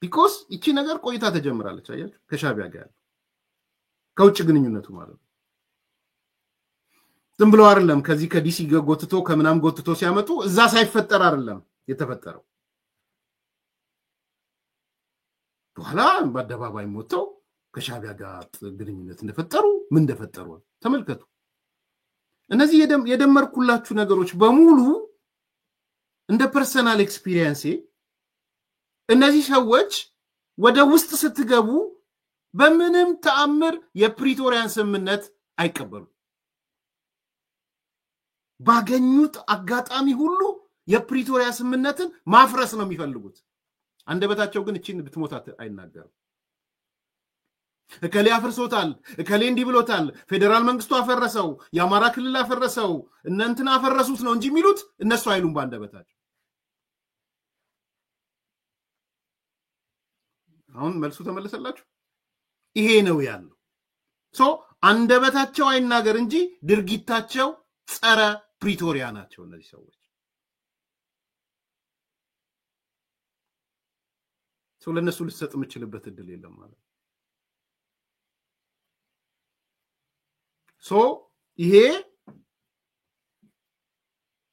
ቢኮዝ እቺ ነገር ቆይታ ተጀምራለች አያችሁ ከሻቢያ ጋር ከውጭ ግንኙነቱ ማለት ነው ዝም ብሎ አይደለም ከዚህ ከዲሲ ጎትቶ ከምናም ጎትቶ ሲያመጡ እዛ ሳይፈጠር አይደለም የተፈጠረው በኋላ በአደባባይ ሞተው ከሻቢያ ጋር ግንኙነት እንደፈጠሩ ምን እንደፈጠሩ ተመልከቱ እነዚህ የደመርኩላችሁ ነገሮች በሙሉ እንደ ፐርሰናል ኤክስፒሪየንስ እነዚህ ሰዎች ወደ ውስጥ ስትገቡ በምንም ተአምር የፕሪቶሪያን ስምምነት አይቀበሉ ባገኙት አጋጣሚ ሁሉ የፕሪቶሪያ ስምምነትን ማፍረስ ነው የሚፈልጉት አንደበታቸው ግን እቺን ብትሞታት አይናገርም እከሌ አፈርሶታል እከሌ እንዲህ ብሎታል ፌደራል መንግስቱ አፈረሰው የአማራ ክልል አፈረሰው እናንተና አፈረሱት ነው እንጂ የሚሉት እነሱ አይሉም ባንደበታቸው አሁን መልሱ ተመለሰላችሁ ይሄ ነው ያለው ሶ አንደበታቸው አይናገር እንጂ ድርጊታቸው ጸረ ፕሪቶሪያ ናቸው እነዚህ ሰዎች ሶ ለነሱ ልትሰጥ የምችልበት እድል የለም ማለት ሶ ይሄ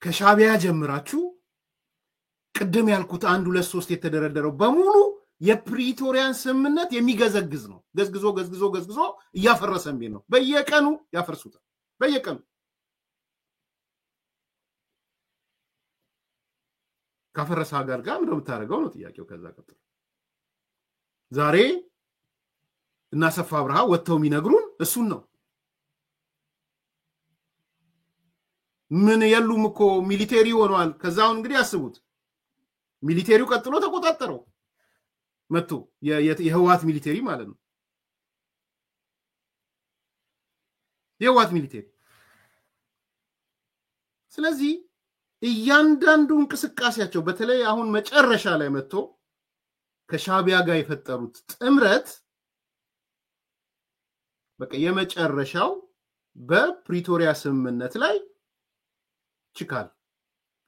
ከሻቢያ ጀምራችሁ ቅድም ያልኩት 1 2 3 የተደረደረው በሙሉ የፕሪቶሪያን ስምምነት የሚገዘግዝ ነው ገዝግዞ እያፈረሰም ነው በየቀኑ ያፈርሱታል በየቀኑ ካፈረሰ ሀገር ጋር ምንድነው የምታደርገው ነው ጥያቄው ከዛ ቀጥሎ ዛሬ እና ሰፋ አብርሃ ወጥተው የሚነግሩን እሱን ነው ምን የሉም እኮ ሚሊቴሪ ሆኗል ከዛው እንግዲህ አስቡት ሚሊቴሪው ቀጥሎ ተቆጣጣረው መጥቶ የህዋት ሚሊቴሪ ማለት ነው የህዋት ሚሊቴሪ ስለዚህ እያንዳንዱ እንቅስቃሴያቸው በተለይ አሁን መጨረሻ ላይ መጥቶ ከሻቢያ ጋር የፈጠሩት ጥምረት በቃ የመጨረሻው በፕሪቶሪያ ስምምነት ላይ ችካል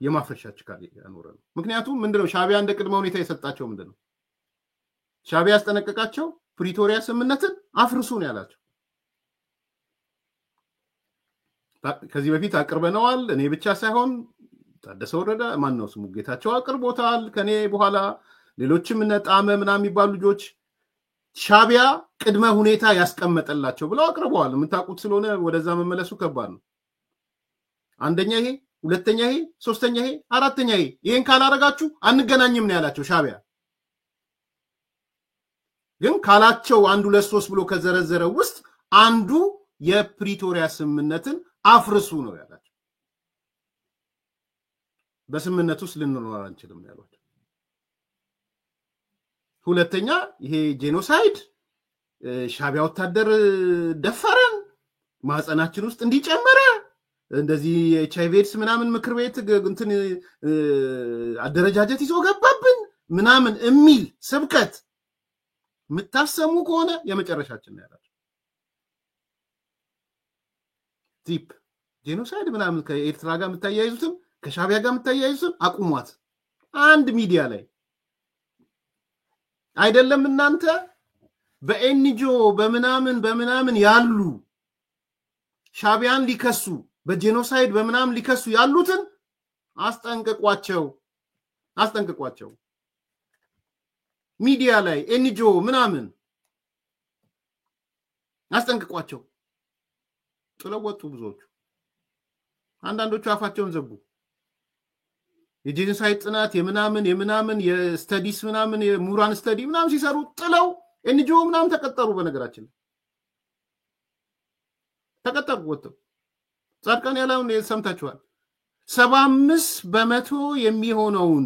የማፍረሻ ችካል ያኖረ ነው ምክንያቱም ምንድነው ሻቢያ እንደ ቅድመ ሁኔታ የሰጣቸው ምንድነው ሻቢያ ያስጠነቀቃቸው ፕሪቶሪያ ስምምነትን አፍርሱ ነው ያላቸው ከዚህ በፊት አቅርበነዋል እኔ ብቻ ሳይሆን ታደሰ ወረደ ማን ነው ስሙ ጌታቸው አቅርቦታል ከኔ በኋላ ሌሎችም ነጣመ ምናምን የሚባሉ ልጆች ሻቢያ ቅድመ ሁኔታ ያስቀመጠላቸው ብለው አቅርበዋል የምታውቁት ስለሆነ ወደዛ መመለሱ ከባድ ነው አንደኛ ይሄ ሁለተኛ ይሄ ሶስተኛ ይሄ አራተኛ ይሄ ይሄን ካላረጋችሁ አንገናኝም ነው ያላቸው ሻቢያ ግን ካላቸው 1 2 3 ብሎ ከዘረዘረ ውስጥ አንዱ የፕሪቶሪያ ስምምነትን አፍርሱ ነው ያላቸው በስምምነቱ ውስጥ ልንኖር አንችልም ያሏቸው ሁለተኛ ይሄ ጄኖሳይድ ሻቢያ ወታደር ደፈረን ማህፀናችን ውስጥ እንዲጨመረ እንደዚህ ኤችአይቪ/ኤድስ ምናምን ምክር ቤት እንትን አደረጃጀት ይዞ ገባብን ምናምን እሚል ስብከት ምታሰሙ ከሆነ የመጨረሻችን ያላችሁ ቲፕ ጄኖሳይድ ምናምን ከኤርትራ ጋር ምታያይዙትም ከሻቢያ ጋር ምታያይዙትም አቁሟት አንድ ሚዲያ ላይ አይደለም እናንተ በኤንጂኦ በምናምን ያሉ ሻቢያን ሊከሱ በጄኖሳይድ በምናምን ሊከሱ ያሉትን አስጠንቅቋቸው ሚዲያ ላይ ኤንጂኦ ምናምን አስጠንቅቋቸው ጥለወጡ ብዙዎቹ አንዳንዶቹ አፋቸውን ዘጉ የጄኖሳይድ ጥናት የምናምን የስተዲስ ምናምን የሙራን ስተዲ ምናምን ሲሰሩ ጥለው ኤንጂኦ ምናምን ተቀጠሩ በነገራችን ተቀጠሩ ወጥተው ጻድቃን ያላውን ሰምታችኋል 75% የሚሆነውን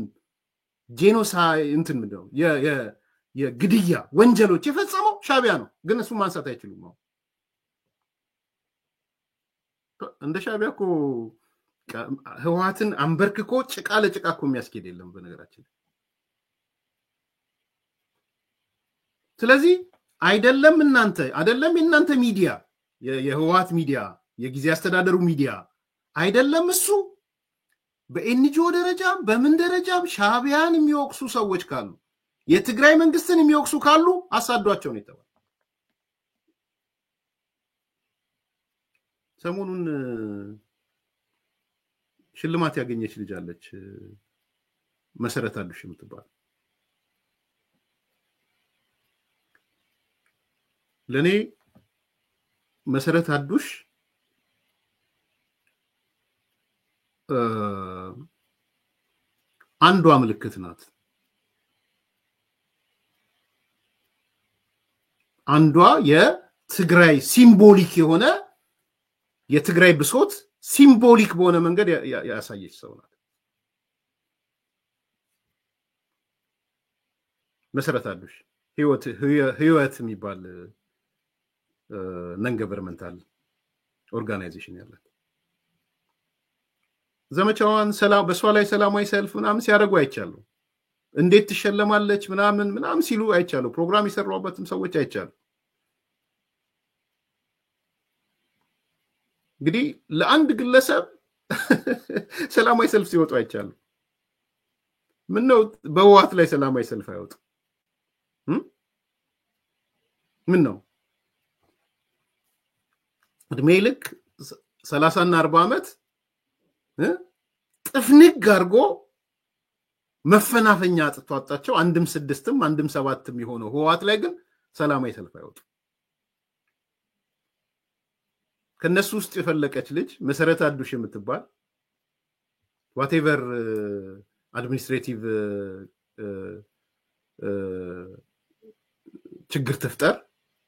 ጄኖሳይድ እንትን ምንድነው የግድያ ወንጀሎች የፈጸመው ሻቢያ ነው ግን እሱ ማንሳት አይችሉም ነው እንደ ሻቢያ እኮ ህዋትን አንበርክኮ ጭቃ ለጭቃ እኮ የሚያስኬድ የለም በነገራችን ስለዚህ አይደለም እናንተ ሚዲያ የህዋት ሚዲያ የጊዜ አስተዳደሩ ሚዲያ አይደለም እሱ በኤንጂኦ ደረጃ በምን ደረጃ ሻቢያን የሚወቅሱ ሰዎች ካሉ የትግራይ መንግስትን የሚወቅሱ ካሉ አሳዷቸው ነው የተባለው ሰሞኑን ሽልማት ያገኘች ልጅ አለች መሰረት አዱሽ የምትባል ለኔ መሰረት አዱሽ አንዷ ምልክት ናት አንዷ የትግራይ ሲምቦሊክ የሆነ የትግራይ ብሶት ሲምቦሊክ በሆነ መንገድ ያሳየች ሰው ናት መሰረት አዱሽ ህይወት የሚባል ነን ገቨርንመንታል ኦርጋናይዜሽን ያላት ዘመቻዋን ሰላም በሷ ላይ ሰላማዊ ሰልፍ ምናምን ሲያደርጉ አይቻሉ እንዴት ትሸለማለች ምናምን ሲሉ አይቻለሁ ፕሮግራም ይሰራውበትም ሰዎች አይቻለሁ እንግዲህ ለአንድ ግለሰብ ሰላማዊ ሰልፍ ሲወጡ አይቻለሁ ምን ነው በህወሓት ላይ ሰላማዊ ሰልፍ አይወጡ ምን ነው እድሜ ልክ 30 እና 40 ዓመት ጥፍንግ አርጎ መፈናፈኛ አጥቷጣቸው አንድም 6ም አንድም 7ም የሆነው ህወሓት ላይ ግን ሰላማዊ ሰልፍ አይወጡ ከነሱ ውስጥ የፈለቀች ልጅ መሰረት አዱሽ የምትባል whatever administrative ችግር ተፍጠር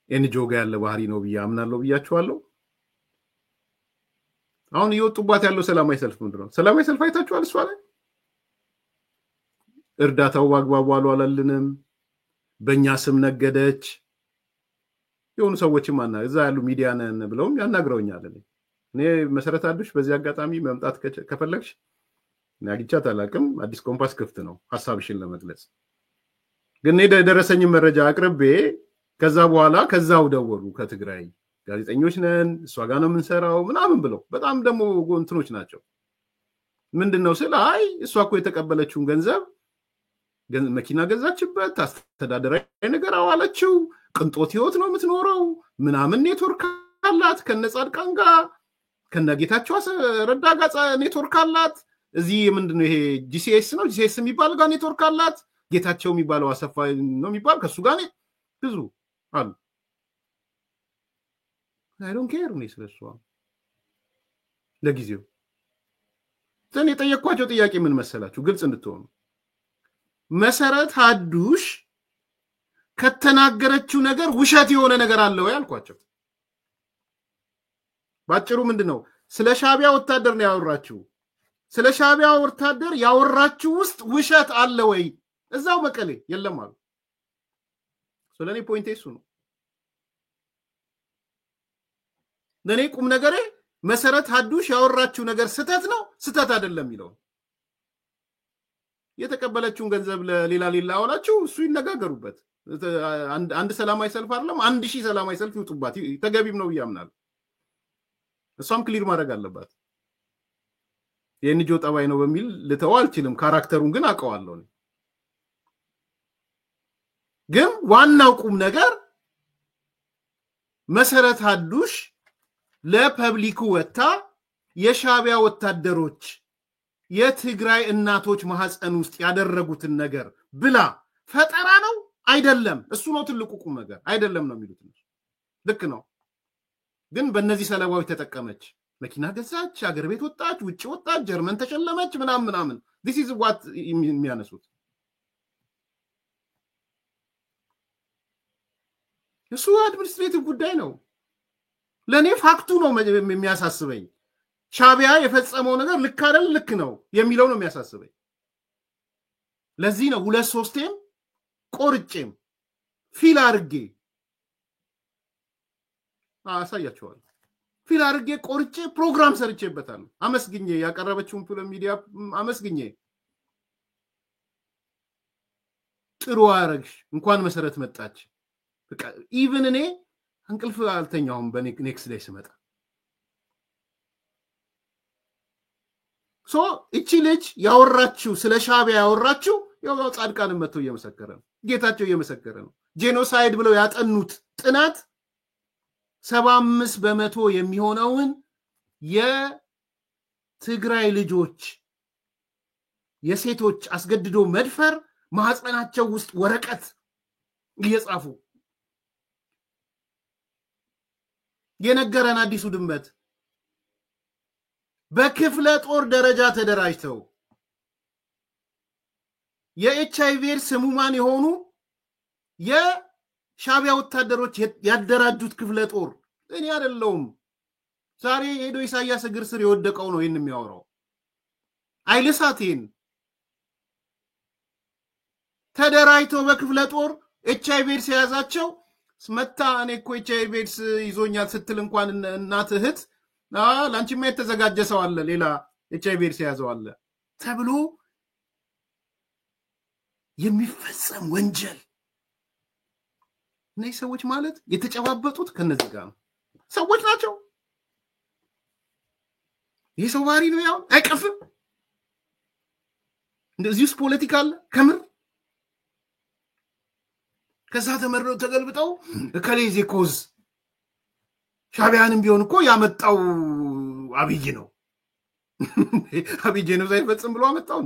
ኤንጂኦ ጋር ያለ ባህሪ ነው ብያምናለሁ ብያችኋለሁ አሁን ይወጡባት ያለው ሰላማዊ ሰልፍ ምንድነው ሰላማዊ ሰልፍ አይታችኋል እሷ ላይ እርዳታው ባግባቡ አልዋለልንም በእኛ ስም ነገደች የሆኑ ሰዎችም ማና እዛ ያሉ ሚዲያ ነን ብለውም ያናግረውኛል እኔ መሰረት አዱሽ በዚህ አጋጣሚ መምጣት ከፈለግሽ ናግቻት አላቅም አዲስ ኮምፓስ ክፍት ነው ሐሳብሽን ለመግለጽ ግን የደረሰኝ መረጃ አቅርቤ ከዛ በኋላ ከዛው ደወሉ ከትግራይ ጋዜጠኞች ነን እሷ ጋር ነው የምንሰራው ምናምን ብለው በጣም ደሞ ጎንትኖች ናቸው ምንድነው ስለ አይ እሷ እኮ የተቀበለችውን ገንዘብ መኪና ገዛችበት አስተዳደራዊ ነገር አዋለችው ቅንጦት ህይወት ነው የምትኖረው ምናምን ኔትወርክ አላት ከነጻድቃን ጋር ከነጌታቸው ረዳ ጋር ኔትወርክ አላት እዚህ ምንድነው ይሄ ጂሲኤስ ነው ጂሲኤስ የሚባል ጋር ኔትወርክ አላት ጌታቸው የሚባለው አሰፋ ነው የሚባል ከሱ ጋር ብዙ አሉ I don't care ነው ስለሷ ለጊዜው ተኔ ጠየቅኳቸው ጥያቄ ምን መሰላችሁ ግልጽ እንድትሆኑ መሰረት አዱሽ ከተናገረችው ነገር ውሸት የሆነ ነገር አለ ወይ አልኳቸው ባጭሩ ምንድነው ስለ ሻቢያ ወታደር ነው ያወራችሁ ስለ ሻቢያ ወታደር ያወራችሁ ውስጥ ውሸት አለ ወይ እዛው መቀሌ የለም አሉ ስለኔ ፖይንት እሱ ነው ለኔ ቁም ነገሬ መሰረት አዱሽ ያወራችሁ ነገር ስተት ነው ስተት አይደለም ይለው የተቀበለችውን ገንዘብ ለሌላ አወላችሁ እሱ ይነጋገሩበት አንድ ሰላማዊ ሰልፍ አይደለም 1000 ሰላማዊ ሰልፍ ይውጡባት ተገቢም ነው ያምናል እሷም ክሊር ማድረግ አለባት የንጆ ጠባይ ነው በሚል ልተው አልችልም ካራክተሩን ግን አቀዋለሁ ግን ዋናው ቁም ነገር መሰረት አዱሽ ለፐብሊኩ ወጣ የሻቢያ ወታደሮች የትግራይ እናቶች ማህፀን ውስጥ ያደረጉትን ነገር ብላ ፈጠራ ነው አይደለም እሱ ነው ትልቁ ቁም ነገር አይደለም ነው የሚሉት ልክ ነው ግን በእነዚህ ሰለባዎች ተጠቀመች መኪና ገዛች አገር ቤት ወጣች ውጪ ወጣች ጀርመን ተሸለመች ምናምን this is what የሚያነሱት እሱ አድሚኒስትሬቲቭ ጉዳይ ነው ለኔ ፋክቱ ነው የሚያሳስበኝ ሻቢያ የፈጸመው ነገር ልክ አይደል ልክ ነው የሚለው ነው የሚያሳስበኝ ለዚህ ነው 2-3ም ቆርጬም ፊል አርጌ አሳያቸዋለሁ ፊል አርጌ ቆርጬ ፕሮግራም ሰርቼበታል አመስግኜ ያቀረበችውን ፕሮግራም ሚዲያ አመስግኜ ጥሩ አረግሽ እንኳን መሰረት መጣች በቃ ኢቭን እኔ እንቅልፍ አልተኛውም በኔክስት ዴይ ስመጣ ሶ እቺ ልጅ ያወራችሁ ስለ ሻቢያ ያወራችሁ ያው ጻድቃን መተው እየመሰከረ ነው ጌታቸው እየመሰከረ ነው ጄኖሳይድ ብለው ያጠኑት ጥናት 75% የሚሆነውን የትግራይ ልጆች የሴቶች አስገድዶ መድፈር ማህፀናቸው ውስጥ ወረቀት እየጻፉ የነገረን አዲሱ ድመት በክፍለ ጦር ደረጃ ተደራጅተው የኤችአይቪ ስሙማን የሆኑ የሻቢያ ወታደሮች ያደራጁት ክፍለ ጦር እኔ አይደለሁም ዛሬ ሄዶ ኢሳያስ እግር ስር የወደቀው ነው ይሄን የሚያወራው አይልሳቴን ተደራጅተው በክፍለ ጦር ኤችአይቪ ሲያዛቸው ስመታ እኔ እኮ ኤችአይቪ ይዞኛል ስትል እንኳን እናት እህት ላንቺማ የተዘጋጀ ሰው አለ ሌላ ኤችአይቪ ሲያዘው አለ ተብሎ የሚፈጸም ወንጀል እነዚህ ሰዎች ማለት የተጨባበጡት ከነዚህ ጋር ነው ሰዎች ናቸው የሰው ባህሪ ነው ያው አይቀፍም እንደዚህስ ፖለቲካል ከምር ከዛ ተመረው ተገልብጠው ከሌዚ ኮዝ ሻቢያንም ቢሆን እኮ ያመጣው አብይ ነው አብይ ጄኖሳይድ ፈጽም ብሎ አመጣው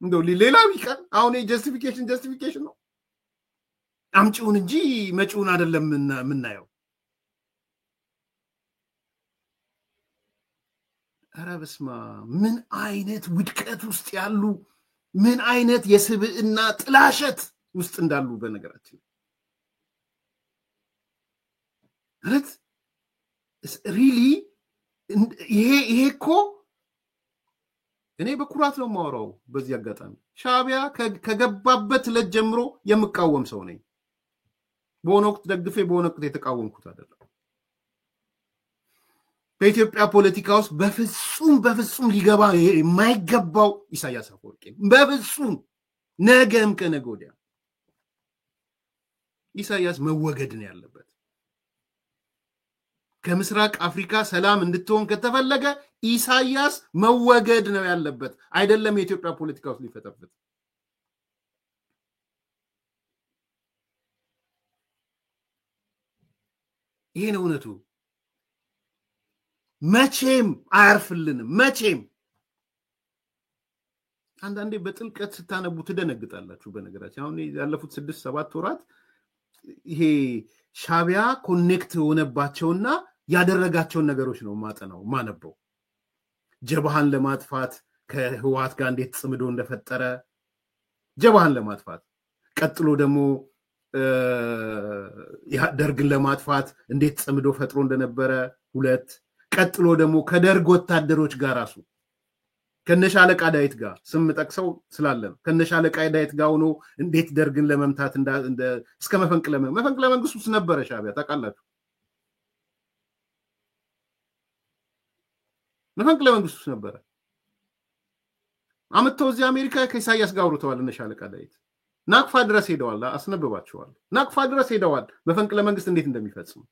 እንደው ሌላው ይቀር አሁን ጀስቲፊኬሽን ነው አምጪውን እንጂ መጪውን አይደለም ምናየው ኧረ በስመ አብ ምን አይነት ውድቀት ውስጥ ያሉ ምን አይነት የስብዕና ጥላሸት ውስጥ እንዳሉ በነገራችን ማለት ሪሊ ይሄ እኮ እኔ በኩራት ነው ማወራው በዚህ አጋጣሚ ሻቢያ ከገባበት ዕለት ጀምሮ የምቃወም ሰው ነኝ በሆነ ወቅት ደግፌ በሆነ ወቅት የተቃወምኩት አይደለም በኢትዮጵያ ፖለቲካ ውስጥ በፍጹም ሊገባ የማይገባው ኢሳያስ አፈወርቂ በፍጹም ነገም ከነገ ወዲያ ኢሳያስ መወገድ ነው ያለበት ከምስራቅ አፍሪካ ሰላም እንድትሆን ከተፈለገ ኢሳያስ መወገድ ነው ያለበት አይደለም የኢትዮጵያ ፖለቲካ ውስጥ ሊፈተፍት ይሄ ነው እውነቱ መቼም አያርፍልንም መቼም አንዳንዴ በጥልቀት ስታነቡ ትደነግጣላችሁ በነገራችን አሁን ያለፉት 6-7 ወራት ይሄ ሻቢያ ኮኔክት ሆነባቸውና ያደረጋቸው ነገሮች ነው ማነበው ጀብሃን ለማጥፋት ከህዋት ጋር እንዴት ጽምዶ እንደፈጠረ ጀብሃን ለማጥፋት ቀጥሎ ደግሞ ደርግን ለማጥፋት እንዴት ጽምዶ ፈጥሮ እንደነበረ 2 ቀጥሎ ደግሞ ከደርግ ወታደሮች ጋር ራሱ ከነሻለቃ ዳዊት ጋር ስም ጠቅሰው ስላለን ከነሻለቃ ዳዊት ጋር ሆኖ እንዴት ደርግን ለመምታት እስከ መፈንቅለ መንግስት ውስጥ ነበረ ሻቢያ ታውቃላችሁ መፈንቅለ መንግስት ውስጥ ነበረ አመጣው እዚህ አሜሪካ ከኢሳያስ ጋር አውርተዋል እነሻለቃ ዳዊት ናቅፋ ድረስ ሄደዋል አስነብባቸዋል ናቅፋ ድረስ ሄደዋል መፈንቅለ መንግስት እንዴት እንደሚፈጽም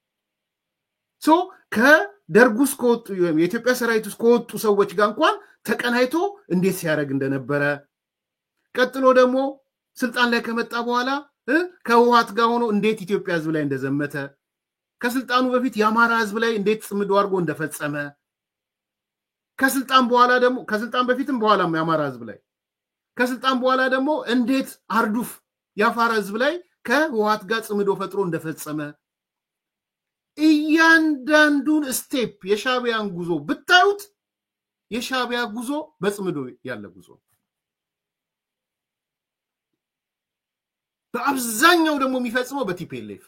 ሶ ከደርጉስ ኮቱ የኢትዮጵያ ሰራዊትስ ኮቱ ሰዎች ጋር እንኳን ተቀናይቶ እንዴት ሲያረግ እንደነበረ ቀጥሎ ደግሞ ስልጣን ላይ ከመጣ በኋላ ከህዋት ጋር ሆኖ እንዴት ኢትዮጵያ ህዝብ ላይ እንደዘመተ ከስልጣኑ በፊት የአማራ ህዝብ ላይ እንዴት ጽምዶ አድርጎ እንደፈጸመ ከስልጣን በኋላ ደግሞ ከስልጣን በፊትም በኋላም የአማራ ህዝብ ላይ ከስልጣን በኋላ ደግሞ እንዴት አርዱፍ የአፋር ህዝብ ላይ ከህዋት ጋር ጽምዶ ፈጥሮ እንደፈጸመ እያንዳንዱን ስቴፕ የሻቢያን ጉዞ ብታዩት የሻቢያ ጉዞ በጽምዶ ያለ ጉዞ በአብዛኛው ደግሞ የሚፈጽመው በቲፒኤልኤፍ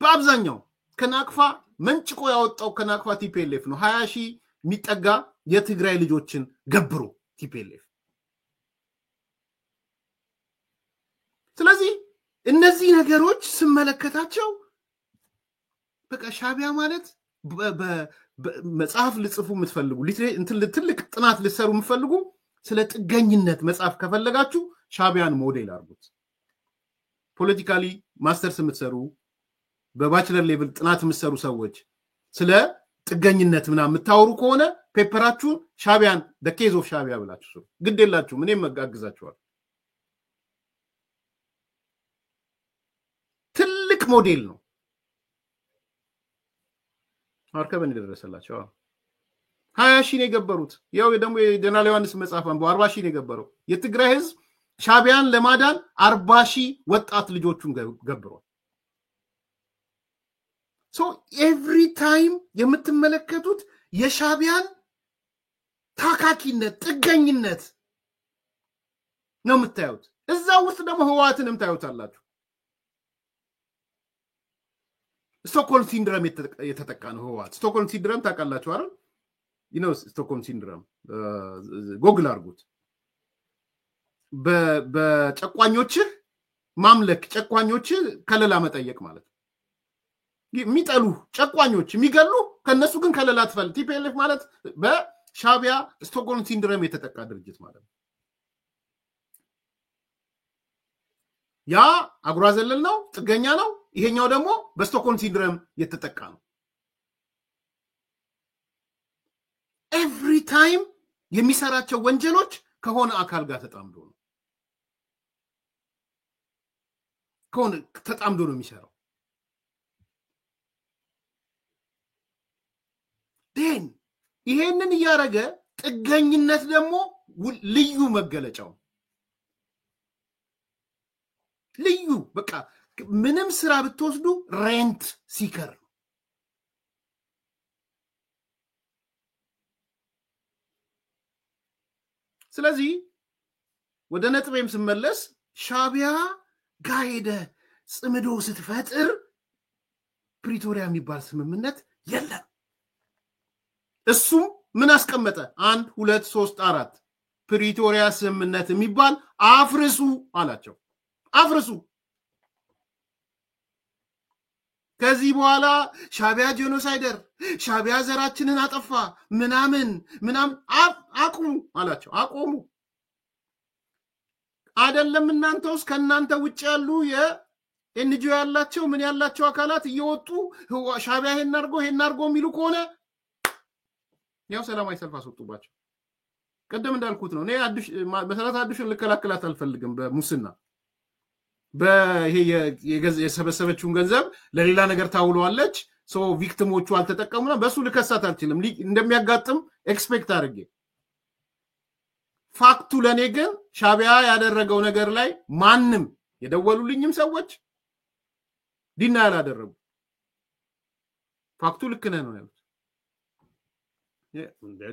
በአብዛኛው ከናቅፋ መንጭቆ ያወጣው ከናቅፋ ቲፒኤልኤፍ ነው 20,000 የሚጠጋ የትግራይ ልጆችን ገብሮ ቲፒኤልኤፍ ስለዚህ እነዚህ ነገሮች ስመለከታቸው በቃ ሻቢያ ማለት መጽሐፍ ልጽፉ የምትፈልጉ ትልቅ ጥናት ልትሰሩ የምትፈልጉ ስለ ጥገኝነት መጽሐፍ ከፈለጋችሁ ሻቢያን ሞዴል አድርጉት ፖለቲካሊ ማስተርስ የምትሰሩ በባችለር ሌቭል ጥናት የምትሰሩ ሰዎች ስለ ጥገኝነት ምናምን የምታወሩ ከሆነ ፔፐራችሁን ሻቢያን the case of ሻቢያ ብላችሁ ግድ የላችሁ ምንም መጋግዛችኋል ትልቅ ሞዴል ነው አርከበን ይደረሰላቸው 20,000 ነው የገበሩት ያው ደግሞ የጀነራል ዮሐንስ መጽሐፍ አንበው 40,000 ነው የገበረው የትግራይ ህዝብ ሻቢያን ለማዳን 40,000 ወጣት ልጆቹን ገብሯል so every time የምትመለከቱት የሻቢያን ታካኪነት ጥገኝነት ነው የምታዩት እዛው ውስጥ ደግሞ ህዋትንም ታዩታላችሁ ስቶክሆልም ሲንድሮም የተጠቃ ነው ህዋት ስቶክሆልም ሲንድሮም ታውቃላችሁ አይደል ስቶክሆልም ሲንድሮም ጎግል አድርጉት በጨቋኞች ማምለክ ጨቋኞች ከለላ መጠየቅ ማለት የሚጠሉ ጨቋኞች የሚገሉ ከነሱ ግን ከለላ ትፈል ቲፒኤልኤፍ ማለት በሻቢያ ስቶክሆልም ሲንድሮም የተጠቃ ድርጅት ማለት ያ አጉራ ዘለል ነው ጥገኛ ነው ይሄኛው ደግሞ በስቶክሆልም ሲንድሮም የተጠቃ ነው ኤቭሪ ታይም የሚሰራቸው ወንጀሎች ከሆነ አካል ጋር ተጣምዶ ነው ከሆነ ተጣምዶ ነው የሚሰራው ደን ይሄንን ያረገ ጥገኝነት ደግሞ ልዩ መገለጫው ልዩ በቃ ምንም ስራ ብትወስዱ ሬንት ሲከር ስለዚህ ወደ ነጥቤም ስመለስ ሻቢያ ጋይደ ጽምዶ ስትፈጥር ፕሪቶሪያ የሚባል ስምምነት የለም እሱም ምን አስቀመጠ 1 2 3 4 ፕሪቶሪያ ስምምነት የሚባል አፍርሱ አላቸው አፍርሱ ከዚህ በኋላ ሻቢያ ጄኖሳይደር ሻቢያ ዘራችንን አጠፋ ምናምን አቁሙ አላቸው አቆሙ አይደለም እናንተውስ ከናንተ ውጭ ያሉ የኤንጂኦ ያላቸው ምን ያላቸው አካላት እየወጡ ሻቢያ ይሄን አርጎ የሚሉ ከሆነ ያው ሰላማዊ ሰልፍ አስወጡባቸው ቀደም እንዳልኩት ነው እኔ መሰረት አዲሽን ልከላከላት አልፈልግም በሙስና በይሄ የሰበሰበችውን ገንዘብ ለሌላ ነገር ታውለዋለች ሶ ቪክቲሞቹ አልተጠቀሙና በሱ ልከሳት አልችልም እንደሚያጋጥም ኤክስፔክት አድርጌ ፋክቱ ለኔ ግን ሻቢያ ያደረገው ነገር ላይ ማንንም የደወሉልኝም ሰዎች ዲና ያላደረጉ ፋክቱ ልክ ነው ያሉት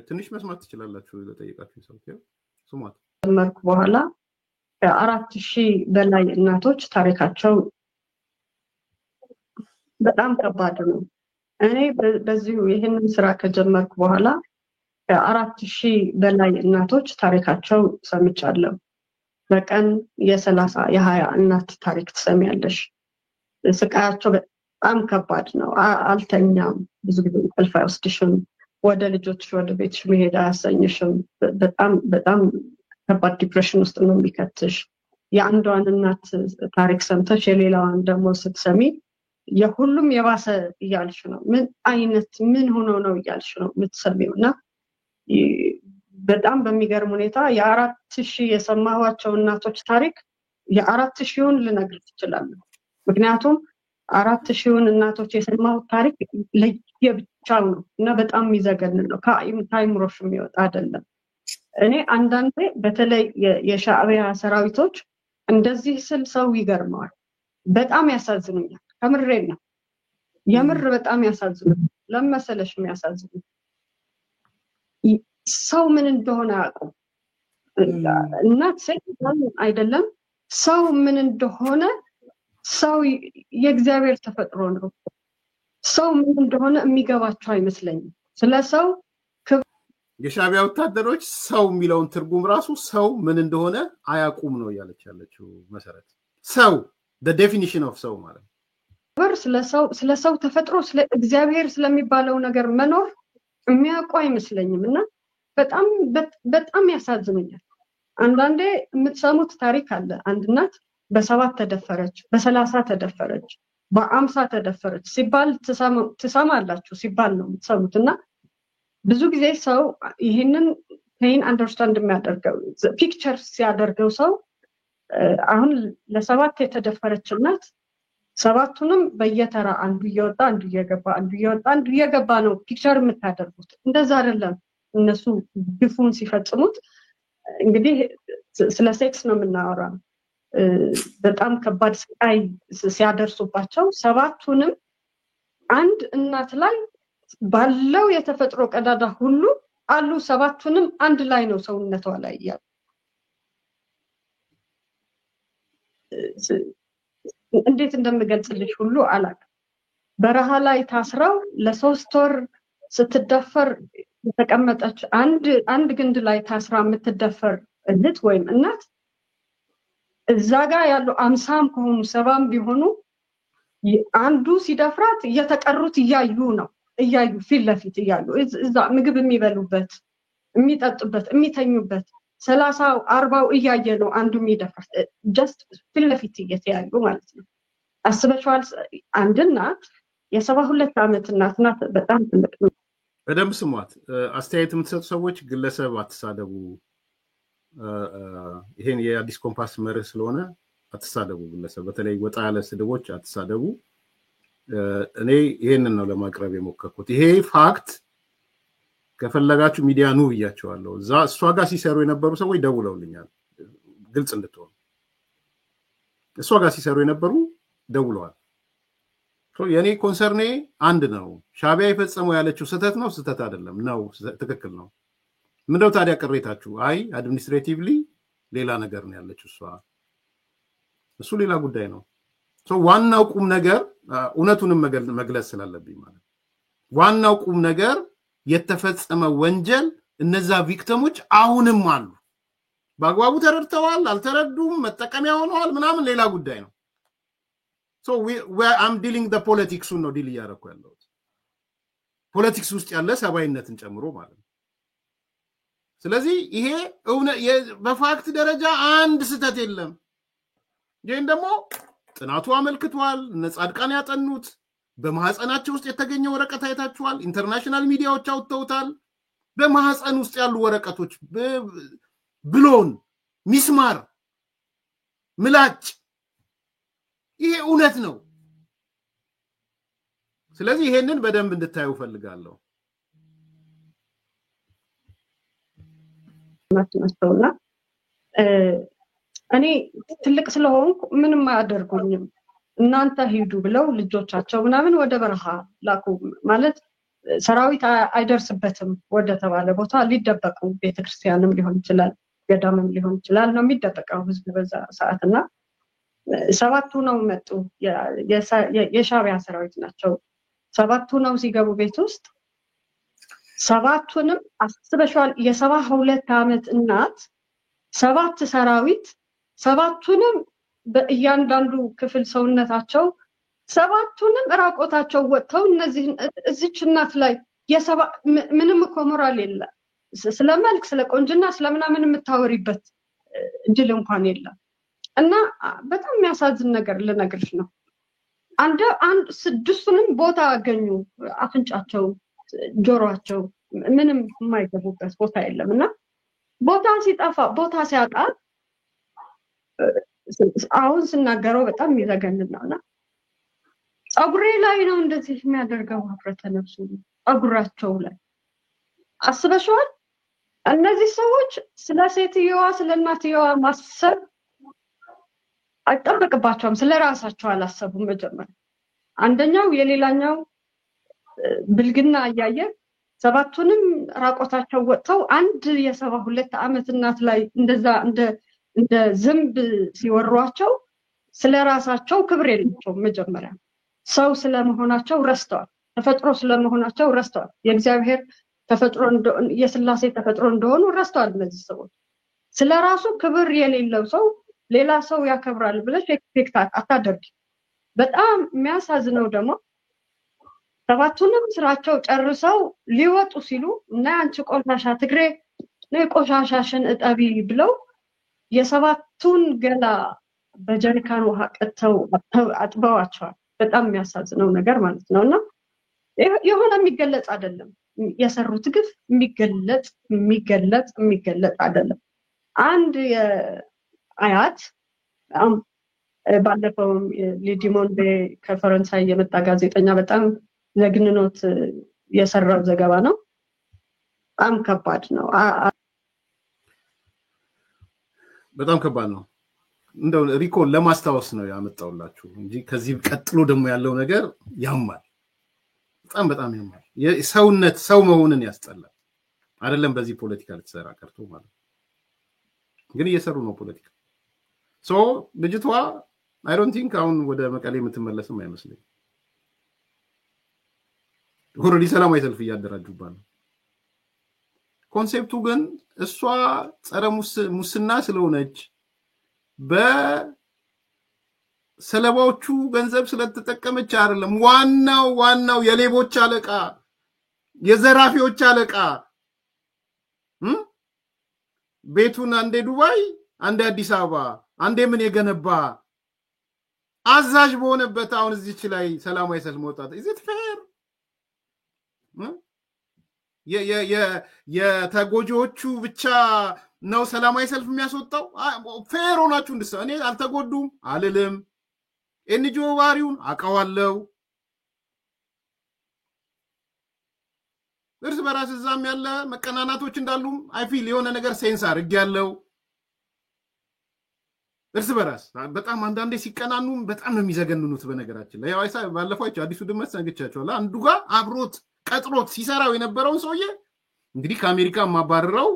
ትንሽ መስማት ትችላላችሁ ለጠይቃችሁ ሰው ስሟት ተመርኩ በኋላ 4000 በላይ እናቶች ታሪካቸው በጣም ከባድ ነው እኔ በዚህ ይሄንን ስራ ከጀመርኩ በኋላ 4000 በላይ እናቶች ታሪካቸው ሰምቻለሁ በቀን የ30 የ20 እናት ታሪክ ትሰሚያለሽ ስቃያቸው በጣም ከባድ ነው አልተኛም ብዙ ጊዜ እንቅልፍ አይወስድሽም ወደ ልጆች ወደ ቤትሽ መሄድ አያሰኝሽም በጣም ከባድ ዲፕሬሽን ውስጥ ነው የሚከትሽ የአንዷን እናት ታሪክ ሰምተሽ የሌላዋን ደግሞ ስትሰሚ የሁሉም የባሰ ይያልሽ ነው ምን ሆኖ ነው ይያልሽ ነው የምትሰሚውና በጣም በሚገርም ሁኔታ የ4000 የሰማዋቸው እናቶች ታሪክ የ4000ውን ልነግርሽ ይችላል ምክንያቱም 4000ውን እናቶች የሰማው ታሪክ ለየብቻው ነው እና በጣም የሚዘገን ነው ከአይምሮሽ የሚወጣ አይደለም እኔ አንዳንዴ በተለይ የሻዕቢያ ሰራዊቶች እንደዚህ ስል ሰው ይገርማል በጣም ያሳዝኑኛል ከምሬን ነው የምር በጣም ያሳዝኑኛል ለመሰለሽ የሚያሳዝኑ ሰው ምን እንደሆነ አቁም እናት ሰይጣን አይደለም ሰው ምን እንደሆነ ሰው የእግዚአብሔር ተፈጥሮ ነው ሰው ምን እንደሆነ የሚገባቸው አይመስለኝም ስለሰው የሻቢያ ወታደሮች ሰው የሚለውን ትርጉም ራሱ ሰው ምን እንደሆነ አያቁም ነው ያለች ያለችው መሰረት ሰው the definition of ሰው ማለት ስለሰው ተፈጥሮ ስለ እግዚአብሔር ስለሚባለው ነገር መኖር የሚያውቁ አይመስለኝምና በጣም ያሳዝኑኛል አንዳንዴ የምትሰሙት ታሪክ አለ አንድ እናት በ7 ተደፈረች በ30 ተደፈረች በ50 ተደፈረች ሲባል ትሰማላችሁ ሲባል ነው የምትሰሙትና ብዙ ጊዜ ሰው ይሄንን ፔን አንደርስታንድ የሚያደርገው ፒክቸር ሲያደርገው ሰው አሁን ለ7 የተደፈረች እናት 7ቱንም በየተራ አንዱ እየወጣ አንዱ እየገባ ነው ፒክቸር የምታደርጉት እንደዛ አይደለም እነሱ ግፉን ሲፈጽሙት እንግዲህ ስለ ሴክስ ነው የምናወራው በጣም ከባድ ስቃይ ሲያደርሱባቸው 7ቱንም አንድ እናት ላይ ባለው የተፈጥሮ ቀዳዳ ሁሉ አሉ 7ቱንም አንድ ላይ ነው ሰውነቷ ላይ ያለው እንዴት እንደምገልጽልሽ ሁሉ አላቅ በረሃ ላይ ታስራው ለ3 ወር ስትደፈር ተቀመጠች አንድ ግንድ ላይ ታስራ የምትደፈር እህት ወይም እናት እዛ ጋር ያለው 50 ከሆኑ 70 ቢሆኑ አንዱ ሲደፍራት እየተቀሩት እያዩ ፊት ለፊት እያሉ እዛ ምግብ የሚበሉበት የሚጠጡበት የሚተኙበት 30 40 እያየ ነው አንዱ የሚደፍር ጀስት ፊት ለፊት እየተያዩ ማለት ነው አስበሽዋል አንድ እናት የ72 ዓመት እናት ናት በጣም ትልቅ ነው በደንብ ስሟት አስተያየት የምትሰጡ ሰዎች ግለሰብ አትሳደቡ ይሄን የአዲስ ኮምፓስ መርህ ስለሆነ አትሳደቡ ግለሰብ በተለይ ወጣ ያለ ስድቦች አትሳደቡ እኔ ይሄንን ነው ለማቅረብ የሞከርኩት ይሄ ፋክት ከፈለጋችሁ ሚዲያ ኑ ብያቸዋለሁ እሷ ጋር ሲሰሩ የነበሩ ሰዎች ደውለውልኛል ግልጽ እንድትሆኑ እሷ ጋር ሲሰሩ የነበሩ ደውለዋል የኔ ኮንሰርኔ አንድ ነው ሻቢያ የፈጸመው ያለችው ስህተት ነው ስህተት አይደለም ነው ትክክል ነው ምንድነው ታዲያ ቅሬታችሁ አይ አድሚኒስትሬቲቭሊ ሌላ ነገር ነው ያለችው እሱ ሌላ ጉዳይ ነው ዋናው ቁም ነገር እውነቱንም መግለጽ ስላለብኝ ማለት ዋናው ቁም ነገር የተፈጸመ ወንጀል እነዛ ቪክቲሞች አሁንም አሉ በአግባቡ ተረድተዋል አልተረዱም መጠቀሚያ ሆነዋል ምናምን ሌላ ጉዳይ ነው so I'm dealing the politics ነው ዲል ያረኩ ያለው ፖለቲክስ ውስጥ ያለ ሰባይነትን ጨምሮ ማለት ነው ስለዚህ ይሄ በፋክት ደረጃ አንድ ስህተት የለም ይሄን ደግሞ ጥናቱ አመልክቷል ነጻድቃን ያጠኑት በማህፀናቸው ውስጥ የተገኘ ወረቀት አይታችኋል ኢንተርናሽናል ሚዲያዎች አውጥተውታል በማህፀን ውስጥ ያሉ ወረቀቶች ብሎን ሚስማር ምላጭ ይሄ እውነት ነው ስለዚህ ይሄንን በደንብ እንድታዩ ፈልጋለሁ ማስተውና እኔ ትልቅ ስለሆንኩ ምንም አያደርጉኝም እናንተ ሄዱ ብለው ልጆቻቸው ምናምን ወደ በረሃ ላኩ ማለት ሰራዊት አይደርስበትም ወደ ተባለ ቦታ ሊደበቁ ቤተክርስቲያንም ሊሆን ይችላል ገዳምም ሊሆን ይችላል ነው የሚደበቀው ህዝብ በዛ ሰዓትና ሰባቱ ነው መጡ የሻቢያ ሰራዊት ናቸው ሰባቱ ነው ሲገቡ ቤት ውስጥ ሰባቱንም አስበሽዋል የ72 ዓመት እናት ሰባት ሰራዊት ሰባቱንም በእያንዳንዱ ክፍል ሰውነታቸው ሰባቱንም ራቆታቸው ወጥተው እነዚህ እዚች እናት ላይ ምንም ኮሞራል የለ ስለመልክ ስለቆንጅና ስለምናምን የምታወሪበት እድል እንኳን የለም እና በጣም የሚያሳዝን ነገር ልነግርሽ ነው አንድ ስድስቱንም ቦታ አገኙ አፍንጫቸው ጆሮአቸው ምንም የማይገቡበት ቦታ የለምና ቦታ ሲጠፋ ቦታ ሲያጣ አሁን ስናገረው በጣም ይዘገንናልና ጸጉሬ ላይ ነው እንደዚህ የሚያደርገው ህብረተ ነፍሱ ጸጉራቸው ላይ አስበሽዋል እነዚህ ሰዎች ስለ ሴትየዋ ስለ እናትየዋ ማሰብ አይጠበቅባቸውም ስለራሳቸው አላሰቡም መጀመሪያ አንደኛው የሌላኛው ብልግና ያያየ ሰባቱንም ራቆታቸው ወጥተው አንድ የ72 ዓመት እናት ላይ እንደዛ እንደ ዝምብ ሲወሯቸው ስለራሳቸው ክብር የላቸውም መጀመሪያ ሰው ስለመሆናቸው ረስተዋል ተፈጥሮ ስለመሆናቸው ረስተዋል የእግዚአብሔር ተፈጥሮ የስላሴ ተፈጥሮ እንደሆኑ ረስተዋል እነዚህ ሰዎች ስለራሱ ክብር የሌለው ሰው ሌላ ሰው ያከብራል ብለሽ ኤክስፔክት አታደርጊ በጣም የሚያሳዝነው ደግሞ ሰባቱንም ስራቸው ጨርሰው ሊወጡ ሲሉ እና አንቺ ቆሻሻ ትግሬ ነው ቆሻሻሽን እጠቢ ብለው የሰባቱን ገላ በጀሪካን ውሃ ቀጥተው አጥበዋቸዋል በጣም የሚያሳዝነው ነገር ማለት ነውና የሆነ የሚገለጽ አይደለም የሰሩት ግፍ የሚገለጽ አይደለም አንድ አያት ባለፈው ሊዲሞንዴ ከፈረንሳይ የመጣ ጋዜጠኛ በጣም ዘግንኖት የሰራው ዘገባ ነው በጣም ከባድ ነው በጣም ከባድ ነው እንደው ሪኮል ለማስታወስ ነው ያመጣውላችሁ እንጂ ከዚህ ቀጥሎ ደግሞ ያለው ነገር ያማል በጣም ያማል የሰውነት ሰው መሆንን ያስጠላል አይደለም በዚህ ፖለቲካ ልትሰራ ቀርቶ ማለት ግን እየሰሩ ነው ፖለቲካ ሶ ልጅቷ I don't think አሁን ወደ መቀሌ የምትመለስም አይመስልም ኦሬዲ ሰላማዊ ሰልፍ ያደራጁባል ኮንሴፕቱ ግን እሷ ጸረ ሙስና ስለሆነች በሰለባዎቹ ገንዘብ ስለተጠቀመች አይደለም ዋናው የሌቦች አለቃ የዘራፊዎች አለቃ ቤቱን አንዴ ዱባይ አንዴ አዲስ አበባ አንዴ ምን የገነባ አዛዥ በሆነበት አሁን እዚች ላይ ሰላማዊ ሰልፍ መውጣት is it fair? የተጎጂዎቹ ብቻ ነው ሰላማዊ ሰልፍ የሚያስወጣው? ፌር ሆናችሁ እንድሰው እኔ አልተጎዱም አልልም። ኤንጂኦ ባሪውን አውቀዋለሁ። እርስ በራስ እዛም ያለ መቀናናቶች እንዳሉም አይፊል የሆነ ነገር ሴንስ አድርጌያለሁ። እርስ በራስ በጣም አንዳንዴ ሲቀናኑም በጣም ነው የሚዘገንኑት። በነገራችን ላይ ያው ባለፈው አዲሱ ድመት ሰንግቻቸዋለሁ። አንዱ ጋር አብሮት ቀጥሮት ሲሰራው የነበረውን ሰውዬ እንግዲህ ከአሜሪካ ማባረረው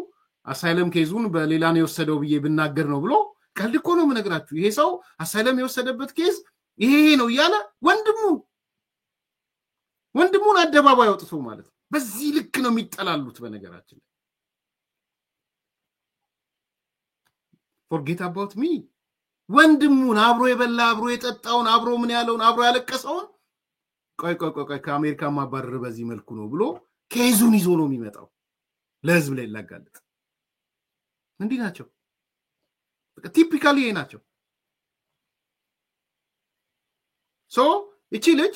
አሳይለም ኬዙን በሌላ ነው የወሰደው ብዬ ብናገር ነው ብሎ ቀልድ እኮ ነው የምነግራችሁ። ይሄ ሰው አሳይለም የወሰደበት ኬዝ ይሄ ነው እያለ ወንድሙን አደባባይ አውጥቶ ማለት ነው። በዚህ ልክ ነው የሚጠላሉት። በነገራችን ላይ forget about me ወንድሙን አብሮ የበላ አብሮ የጠጣውን አብሮ ምን ያለውን አብሮ ያለቀሰውን ቆይ ከአሜሪካ ማባረር በዚህ መልኩ ነው ብሎ ኬዙን ይዞ ነው የሚመጣው ለህዝብ ላይ ላጋለጥ። እንዲህ ናቸው። ቲፒካሊ ይሄ ናቸው። ሶ እቺ ልጅ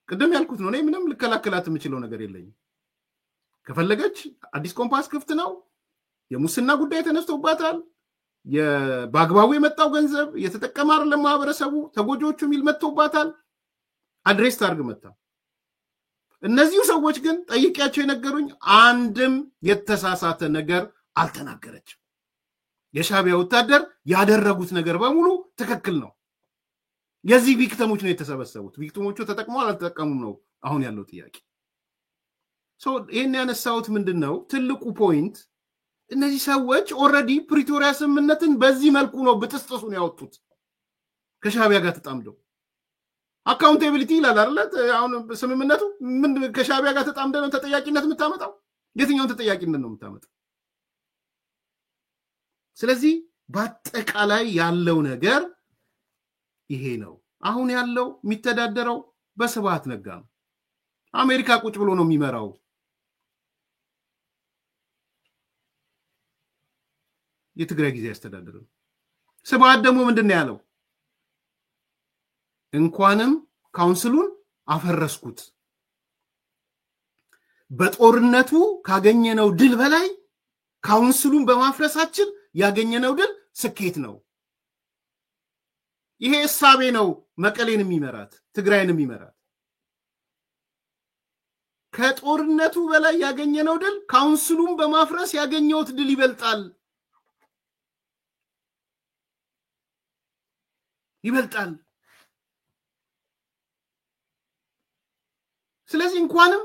ቅድም ያልኩት ነው። እኔ ምንም ልከላከላት የምችለው ነገር የለኝም። ከፈለገች አዲስ ኮምፓስ ክፍት ነው። የሙስና ጉዳይ ተነስቶባታል። የባግባቡ የመጣው ገንዘብ የተጠቀመ አይደለም ማህበረሰቡ ተጎጆቹ ሚል መጥቶባታል። አድሬስ ታርግ መጣ። እነዚህ ሰዎች ግን ጠይቂያቸው የነገሩኝ አንድም የተሳሳተ ነገር አልተናገረችም። የሻቢያ ወታደር ያደረጉት ነገር በሙሉ ትክክል ነው። የዚህ ቪክቲሞች ነው የተሰበሰቡት። ቪክቲሞቹ ተጠቅመዋል አልተጠቀሙም ነው አሁን ያለው ጥያቄ። ሶ ይሄን ያነሳውት ምንድነው ትልቁ ፖይንት፣ እነዚህ ሰዎች ኦሬዲ ፕሪቶሪያ ስምምነትን በዚህ መልኩ ነው በጥስጥሱን ያወጡት። ከሻቢያ ጋር ተጣምደው አካውንታቢሊቲ ይላል አይደል? አሁን ስምምነቱ ምን ከሻቢያ ጋር ተጣምደ ነው ተጠያቂነት የምታመጣው? የትኛውን ተጠያቂነት ነው የምታመጣው? ስለዚህ በአጠቃላይ ያለው ነገር ይሄ ነው። አሁን ያለው የሚተዳደረው በስብሃት ነጋ ነው። አሜሪካ ቁጭ ብሎ ነው የሚመራው። የትግራይ ጊዜ ያስተዳደረ ስብሃት ደግሞ ምንድነው ያለው? እንኳንም ካውንስሉን አፈረስኩት፣ በጦርነቱ ካገኘነው ድል በላይ ካውንስሉን በማፍረሳችን ያገኘነው ድል ስኬት ነው። ይሄ እሳቤ ነው መቀሌን የሚመራት ትግራይን የሚመራት። ከጦርነቱ በላይ ያገኘነው ድል ካውንስሉን በማፍረስ ያገኘውት ድል ይበልጣል። ስለዚህ እንኳንም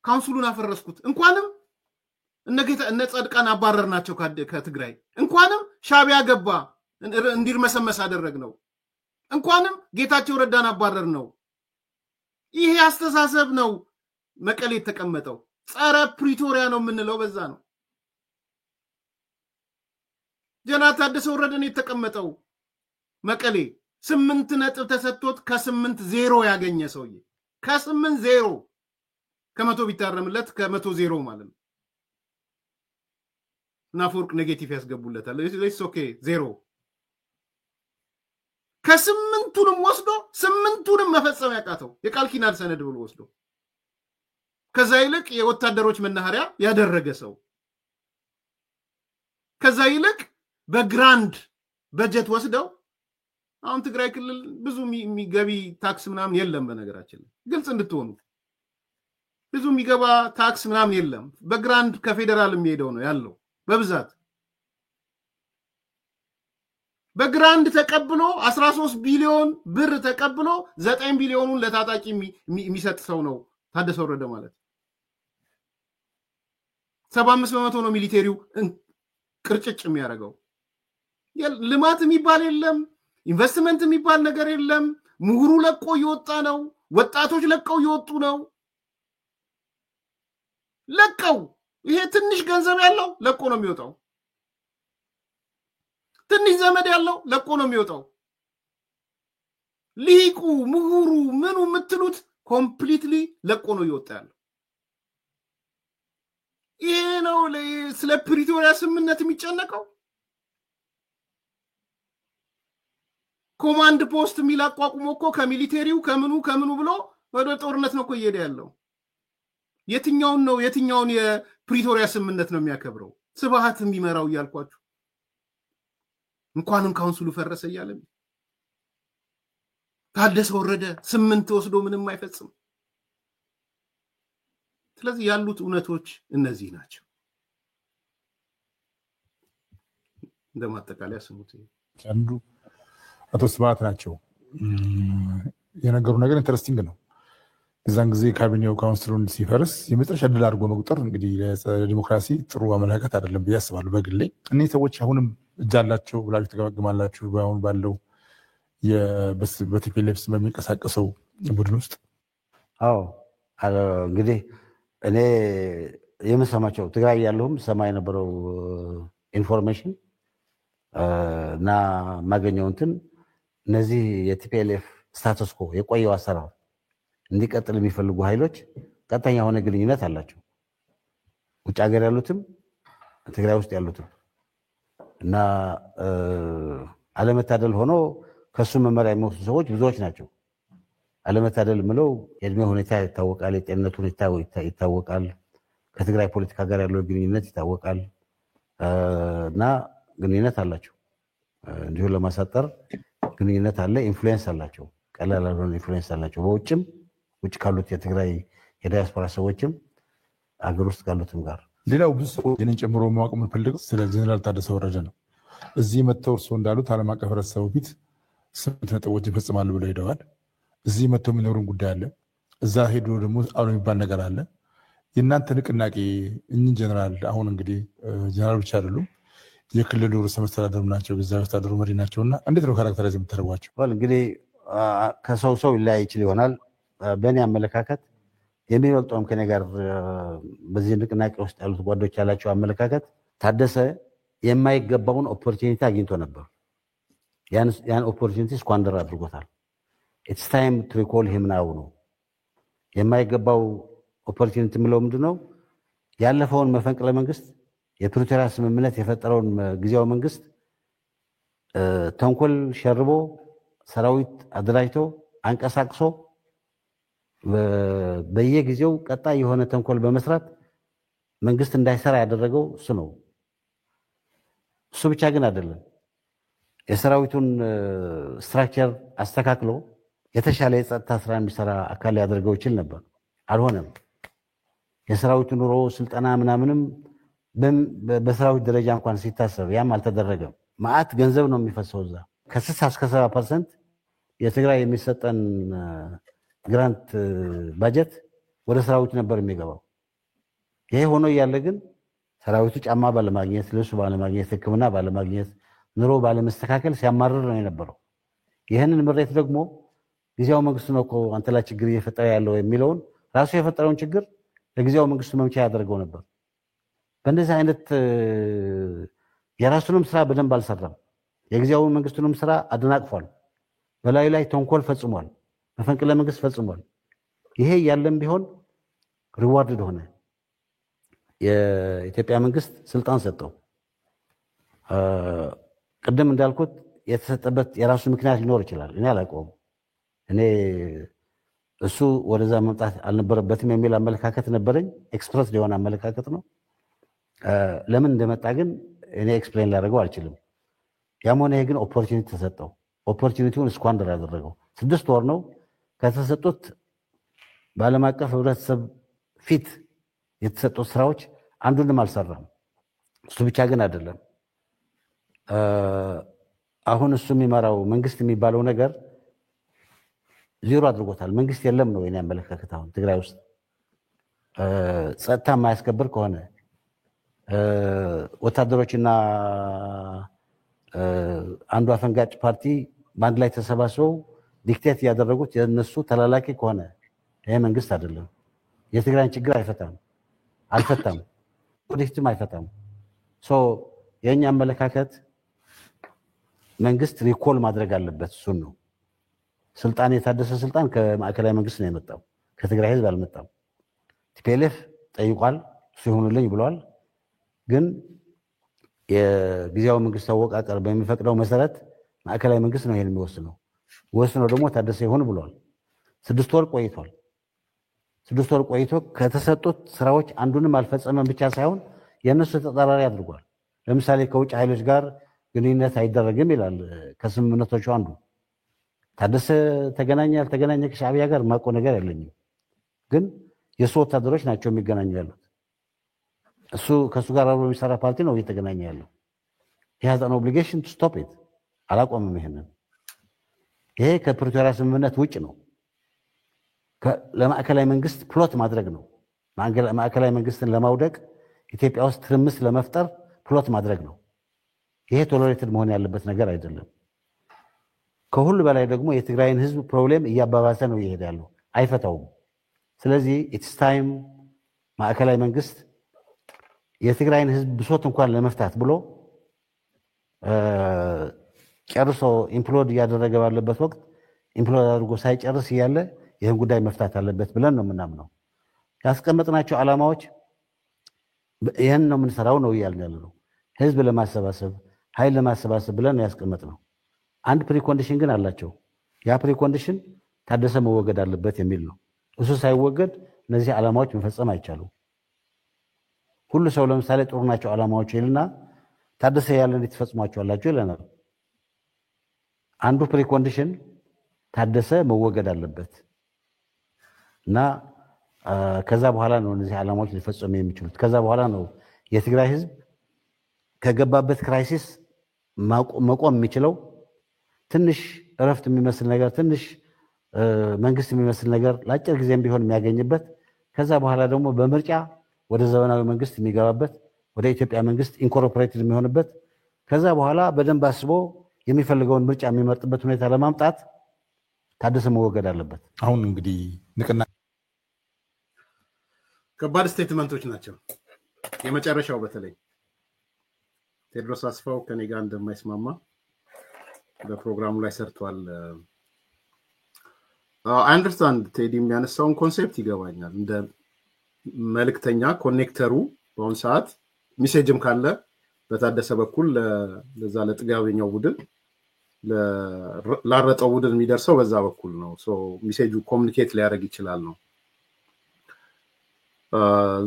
ካውንስሉን አፈረስኩት፣ እንኳንም እነ ጻድቃን አባረርናቸው ከትግራይ፣ እንኳንም ሻቢያ ገባ እንዲርመሰመስ አደረግነው፣ እንኳንም ጌታቸው ረዳን አባረር ነው። ይሄ አስተሳሰብ ነው መቀሌ የተቀመጠው። ጸረ ፕሪቶሪያ ነው የምንለው በዛ ነው። ጀነራል ታደሰ ወረደን የተቀመጠው መቀሌ 8 ነጥብ ተሰጥቶት ከ8-0 ያገኘ ሰውዬ ከ8-0 ከመቶ ቢታረምለት ከ100-0 ማለት ነው። ናፎርቅ ኔጌቲቭ ያስገቡለታል። ኢትስ ኦኬ 0 ከ8ቱንም ወስዶ 8ቱንም መፈጸም ያቃተው የቃል ኪዳን ሰነድ ብሎ ወስዶ ከዛ ይልቅ የወታደሮች መናኸሪያ ያደረገ ሰው፣ ከዛ ይልቅ በግራንድ በጀት ወስደው አሁን ትግራይ ክልል ብዙ የሚገቢ ታክስ ምናምን የለም። በነገራችን ላይ ግልጽ እንድትሆኑ ብዙ የሚገባ ታክስ ምናምን የለም። በግራንድ ከፌደራል የሚሄደው ነው ያለው በብዛት። በግራንድ ተቀብሎ 13 ቢሊዮን ብር ተቀብሎ 9 ቢሊዮኑን ለታጣቂ የሚሰጥ ሰው ነው ታደሰ ወረደ ማለት። 75% ነው ሚሊቴሪው ቅርጭጭ የሚያደርገው። ልማት የሚባል የለም፣ ኢንቨስትመንት የሚባል ነገር የለም። ምሁሩ ለቆ እየወጣ ነው። ወጣቶች ለቀው እየወጡ ነው። ለቀው ይሄ ትንሽ ገንዘብ ያለው ለቆ ነው የሚወጣው። ትንሽ ዘመድ ያለው ለቆ ነው የሚወጣው። ሊቁ ምሁሩ ምኑ የምትሉት ኮምፕሊትሊ ለቆ ነው እየወጣ ያለው። ይሄ ነው ስለ ፕሪቶሪያ ስምምነት የሚጨነቀው? ኮማንድ ፖስት የሚል አቋቁሞ እኮ ከሚሊቴሪው ከምኑ ብሎ ወደ ጦርነት ነው እኮ እየሄደ ያለው። የትኛውን የፕሪቶሪያ ስምምነት ነው የሚያከብረው? ስብሃት የሚመራው እያልኳችሁ እንኳንም ካውንስሉ ፈረሰ እያለ ታደሰ ወረደ 8 ወስዶ ምንም አይፈጽም። ስለዚህ ያሉት እውነቶች እነዚህ ናቸው። እንደማጠቃለያ ስሙት። አንዱ አቶ ስብሃት ናቸው የነገሩ ነገር ኢንተረስቲንግ ነው። እዛን ጊዜ ካቢኔው ካውንስሉን ሲፈርስ የመጨረሻ ድል አድርጎ መቁጠር እንግዲህ ለዲሞክራሲ ጥሩ አመለካከት አይደለም ብዬ አስባለሁ በግሌ። እነዚህ ሰዎች አሁንም እጅ አላቸው ብላችሁ ተገመግማላችሁ? አሁን ባለው በቲፒኤልኤፍ በሚንቀሳቀሰው ቡድን ውስጥ? አዎ እንግዲህ እኔ የምሰማቸው ትግራይ ያለሁም ሰማ የነበረው ኢንፎርሜሽን እና ማገኘው እንትን እነዚህ የቲፒኤልኤፍ ስታተስ ኮ የቆየው አሰራር እንዲቀጥል የሚፈልጉ ኃይሎች ቀጥተኛ የሆነ ግንኙነት አላቸው። ውጭ ሀገር ያሉትም ትግራይ ውስጥ ያሉትም እና አለመታደል ሆኖ ከሱ መመሪያ የሚወስዱ ሰዎች ብዙዎች ናቸው። አለመታደል ምለው የእድሜ ሁኔታ ይታወቃል፣ የጤንነት ሁኔታ ይታወቃል፣ ከትግራይ ፖለቲካ ጋር ያለው ግንኙነት ይታወቃል እና ግንኙነት አላቸው። እንዲሁ ለማሳጠር ግንኙነት አለ፣ ኢንፍሉዌንስ አላቸው፣ ቀላል ያልሆነ ኢንፍሉዌንስ አላቸው። በውጭም ውጭ ካሉት የትግራይ የዳያስፖራ ሰዎችም አገር ውስጥ ካሉትም ጋር። ሌላው ብዙ ሰዎች እኔን ጨምሮ ማወቅ የምንፈልገው ስለ ጀነራል ታደሰ ወረደ ነው። እዚህ መጥተው እርስዎ እንዳሉት ዓለም አቀፍ ህብረተሰቡ ፊት 8 ነጥቦች ይፈጽማሉ ብለው ሄደዋል። እዚህ መጥተው የሚኖሩን ጉዳይ አለ፣ እዛ ሄዶ ደግሞ አሉ የሚባል ነገር አለ። የእናንተ ንቅናቄ እኚህ ጀነራል አሁን እንግዲህ ጀነራል ብቻ አይደሉም፣ የክልሉ ርዕሰ መስተዳድሩ ናቸው፣ ጊዜያዊ አስተዳደሩ መሪ ናቸው እና እንዴት ነው ካራክተራይዝ የምታደርጓቸው? እንግዲህ ከሰው ሰው ይለያይ ይችል ይሆናል። በእኔ አመለካከት የሚበልጠውም ከኔ ጋር በዚህ ንቅናቄ ውስጥ ያሉት ጓዶች ያላቸው አመለካከት ታደሰ የማይገባውን ኦፖርቹኒቲ አግኝቶ ነበር። ያን ኦፖርቹኒቲ ስኳንደር አድርጎታል። ኢትስ ታይም ቱ ሪኮል ሂም ናው ነው። የማይገባው ኦፖርቹኒቲ የምለው ምንድነው? ያለፈውን መፈንቅለ መንግስት የፕሪቶሪያ ስምምነት የፈጠረውን ጊዜያዊ መንግስት ተንኮል ሸርቦ ሰራዊት አደራጅቶ አንቀሳቅሶ በየጊዜው ቀጣይ የሆነ ተንኮል በመስራት መንግስት እንዳይሰራ ያደረገው እሱ ነው። እሱ ብቻ ግን አይደለም። የሰራዊቱን ስትራክቸር አስተካክሎ የተሻለ የጸጥታ ስራ የሚሰራ አካል ያደርገው ይችል ነበር፣ አልሆነም። የሰራዊቱ ኑሮ ስልጠና ምናምንም በሰራዊት ደረጃ እንኳን ሲታሰብ ያም አልተደረገም። ማአት ገንዘብ ነው የሚፈሰው እዛ። ከ60 እስከ 70% የትግራይ የሚሰጠን ግራንት ባጀት ወደ ሰራዊቱ ነበር የሚገባው። ይሄ ሆኖ እያለ ግን ሰራዊቱ ጫማ ባለማግኘት፣ ልብስ ባለማግኘት፣ ሕክምና ባለማግኘት፣ ኑሮ ባለመስተካከል ሲያማርር ነው የነበረው። ይህንን ምሬት ደግሞ ጊዜያዊ መንግስቱ ነው እኮ አንተ ላይ ችግር እየፈጠረ ያለው የሚለውን ራሱ የፈጠረውን ችግር ለጊዜያዊ መንግስቱ መምቻ ያደርገው ነበር። በእንደዚህ አይነት የራሱንም ስራ በደንብ አልሰራም። የጊዜያዊ መንግስቱንም ስራ አደናቅፏል። በላዩ ላይ ተንኮል ፈጽሟል። መፈንቅለ መንግስት ፈጽሟል። ይሄ ያለም ቢሆን ሪዋርድ ሆነ። የኢትዮጵያ መንግስት ስልጣን ሰጠው። ቅድም እንዳልኩት የተሰጠበት የራሱ ምክንያት ሊኖር ይችላል። እኔ አላውቀውም። እኔ እሱ ወደዛ መምጣት አልነበረበትም የሚል አመለካከት ነበረኝ። ኤክስፕረስ የሆነ አመለካከት ነው። ለምን እንደመጣ ግን እኔ ኤክስፕሌን ላደርገው አልችልም። ያም ሆነ ይሄ ግን ኦፖርቹኒቲ ተሰጠው። ኦፖርቹኒቲውን ስኳንደር ያደረገው 6 ወር ነው ከተሰጡት በዓለም አቀፍ ህብረተሰብ ፊት የተሰጡት ስራዎች አንዱንም አልሰራም። እሱ ብቻ ግን አይደለም። አሁን እሱ የሚመራው መንግስት የሚባለው ነገር ዜሮ አድርጎታል። መንግስት የለም ነው የኔ አመለካከት። አሁን ትግራይ ውስጥ ጸጥታ የማያስከብር ከሆነ ወታደሮችና አንዱ አፈንጋጭ ፓርቲ በአንድ ላይ ተሰባስበው ዲክቴት ያደረጉት የነሱ ተላላኪ ከሆነ ይሄ መንግስት አይደለም። የትግራይን ችግር አልፈታም፣ ወደፊትም አይፈታም። የኛ አመለካከት መንግስት ሪኮል ማድረግ አለበት። እሱን ነው ስልጣን የታደሰ ስልጣን ከማዕከላዊ መንግስት ነው የመጣው፣ ከትግራይ ህዝብ አልመጣም። ቲፒኤልኤፍ ጠይቋል፣ ሲሆኑልኝ ብሏል። ግን የጊዜያዊ መንግስት አወቃቀር በሚፈቅደው መሰረት ማዕከላዊ መንግስት ነው ይሄን የሚወስነው። ወስነው ደግሞ ታደሰ ይሆን ብሏል። 6 ወር ቆይቷል። 6 ወር ቆይቶ ከተሰጡት ስራዎች አንዱንም አልፈጸመም ብቻ ሳይሆን የነሱ ተጠራሪ አድርጓል። ለምሳሌ ከውጭ ኃይሎች ጋር ግንኙነት አይደረግም ይላል ከስምምነቶቹ አንዱ። ታደሰ ተገናኘ ያልተገናኘ ከሻዕቢያ ጋር ማቆ ነገር የለኝም። ግን የሱ ወታደሮች ናቸው የሚገናኙ ያሉት። እሱ ከሱ ጋር አብሮ የሚሰራ ፓርቲ ነው እየተገናኘ ያለው። he has an obligation to stop it አላቆምም ይሄንን። ይሄ ከፕሪቶሪያ ስምምነት ውጭ ነው። ለማዕከላዊ መንግስት ፕሎት ማድረግ ነው። ማዕከላዊ መንግስትን ለማውደቅ ኢትዮጵያ ውስጥ ትርምስ ለመፍጠር ፕሎት ማድረግ ነው። ይሄ ቶለሬትድ መሆን ያለበት ነገር አይደለም። ከሁሉ በላይ ደግሞ የትግራይን ህዝብ ፕሮብሌም እያባባሰ ነው እየሄደ ያለው፣ አይፈታውም። ስለዚህ ኢትስ ታይም ማዕከላዊ መንግስት የትግራይን ህዝብ ብሶት እንኳን ለመፍታት ብሎ ጨርሶ ኢምፕሎድ እያደረገ ባለበት ወቅት ኢምፕሎድ አድርጎ ሳይጨርስ እያለ ይህን ጉዳይ መፍታት አለበት ብለን ነው የምናምነው። ያስቀመጥናቸው ዓላማዎች ይህን ነው የምንሰራው ነው እያልን ያለ ነው። ህዝብ ለማሰባሰብ ኃይል ለማሰባሰብ ብለን ያስቀመጥነው። አንድ ፕሪኮንዲሽን ግን አላቸው። ያ ፕሪኮንዲሽን ታደሰ መወገድ አለበት የሚል ነው። እሱ ሳይወገድ እነዚህ ዓላማዎች መፈጸም አይቻሉም። ሁሉ ሰው ለምሳሌ ጥሩ ናቸው ዓላማዎች ይልና ታደሰ ያለ እንዴት ትፈጽሟቸዋላችሁ ይለናል። አንዱ ፕሪኮንዲሽን ታደሰ መወገድ አለበት እና ከዛ በኋላ ነው እነዚህ ዓላማዎች ሊፈጸሙ የሚችሉት። ከዛ በኋላ ነው የትግራይ ህዝብ ከገባበት ክራይሲስ መቆም የሚችለው። ትንሽ እረፍት የሚመስል ነገር፣ ትንሽ መንግስት የሚመስል ነገር ለአጭር ጊዜም ቢሆን የሚያገኝበት፣ ከዛ በኋላ ደግሞ በምርጫ ወደ ዘመናዊ መንግስት የሚገባበት፣ ወደ ኢትዮጵያ መንግስት ኢንኮርፖሬትድ የሚሆንበት፣ ከዛ በኋላ በደንብ አስቦ የሚፈልገውን ምርጫ የሚመርጥበት ሁኔታ ለማምጣት ታደሰ መወገድ አለበት። አሁን እንግዲህ ንቅና ከባድ ስቴትመንቶች ናቸው። የመጨረሻው በተለይ ቴድሮስ አስፋው ከኔ ጋር እንደማይስማማ በፕሮግራሙ ላይ ሰርቷል። አንደርስታንድ ቴዲ የሚያነሳውን ኮንሴፕት ይገባኛል። እንደ መልእክተኛ ኮኔክተሩ በአሁኑ ሰዓት ሜሴጅም ካለ በታደሰ በኩል ለዛ ለጥጋበኛው ቡድን ላረጠው ቡድን የሚደርሰው በዛ በኩል ነው። ሶ ሜሴጁ ኮሙኒኬት ሊያደርግ ይችላል ነው።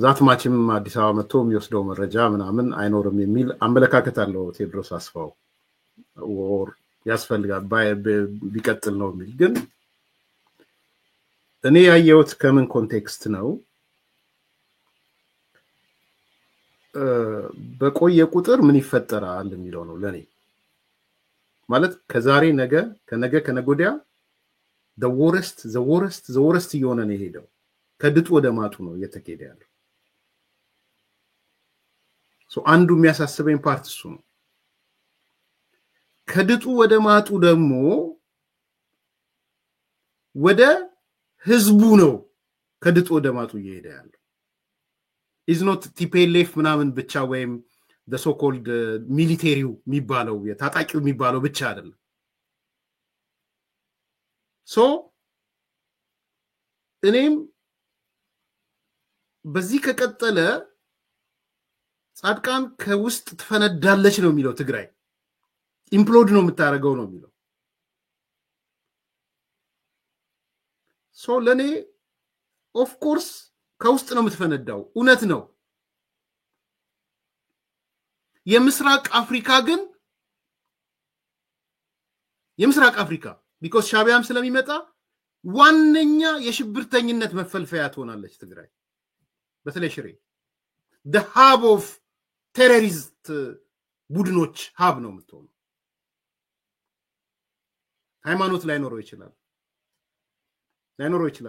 ዛት ማችም አዲስ አበባ መጥቶ የሚወስደው መረጃ ምናምን አይኖርም የሚል አመለካከት አለው ቴድሮስ አስፋው። ወር ያስፈልጋል ቢቀጥል ነው የሚል። ግን እኔ ያየሁት ከምን ኮንቴክስት ነው፣ በቆየ ቁጥር ምን ይፈጠራል የሚለው ነው ለኔ። ማለት ከዛሬ ነገ ከነገ ከነጎዲያ the worst እየሆነ ነው የሄደው። ከድጡ ወደ ማጡ ነው እየተኬደ ያለው። አንዱ የሚያሳስበኝ ፓርት እሱ ነው። ከድጡ ወደ ማጡ ደግሞ ወደ ህዝቡ ነው ከድጡ ወደ ማጡ እየሄደ ያለው። is not TPLF ምናምን ብቻ ወይም the so called ሚሊቴሪው የሚባለው የታጣቂው የሚባለው ብቻ አይደለም። እኔም በዚህ ከቀጠለ ጻድቃን ከውስጥ ትፈነዳለች ነው የሚለው። ትግራይ ኢምፕሎድ ነው የምታረገው ነው የሚለው። ለኔ ኦፍ ኮርስ ከውስጥ ነው የምትፈነዳው፣ እውነት ነው። የምስራቅ አፍሪካ ግን የምስራቅ አፍሪካ ቢኮዝ ሻዕቢያም ስለሚመጣ ዋነኛ የሽብርተኝነት መፈልፈያ ትሆናለች ትግራይ። በተለይ ሽሬ the hub of terrorist ቡድኖች ሀብ ነው የምትሆነው። ሃይማኖት ላይኖረው ይችላል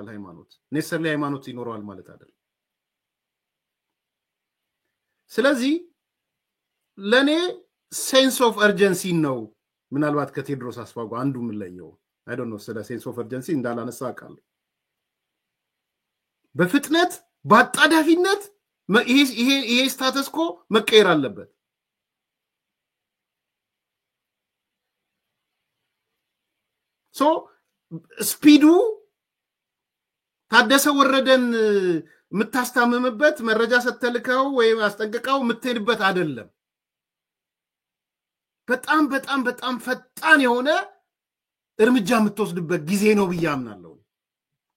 ሃይማኖት ኔሰር ላይ ሃይማኖት ይኖረዋል ማለት አይደለም። ስለዚህ ለኔ ሴንስ ኦፍ አርጀንሲ ነው ምናልባት ከቴድሮስ አስፋው አንዱ ምንለየው። I don't know ስለ ሴንስ ኦፍ አርጀንሲ እንዳላነሳ አውቃለሁ። በፍጥነት በአጣዳፊነት ይሄ ስታተስ ኮ መቀየር አለበት። ስፒዱ ታደሰ ወረደን የምታስታምምበት መረጃ ሰተልከው ወይ አስጠንቅቀው የምትሄድበት አይደለም። በጣም በጣም በጣም ፈጣን የሆነ እርምጃ የምትወስድበት ጊዜ ነው ብዬ አምናለሁ።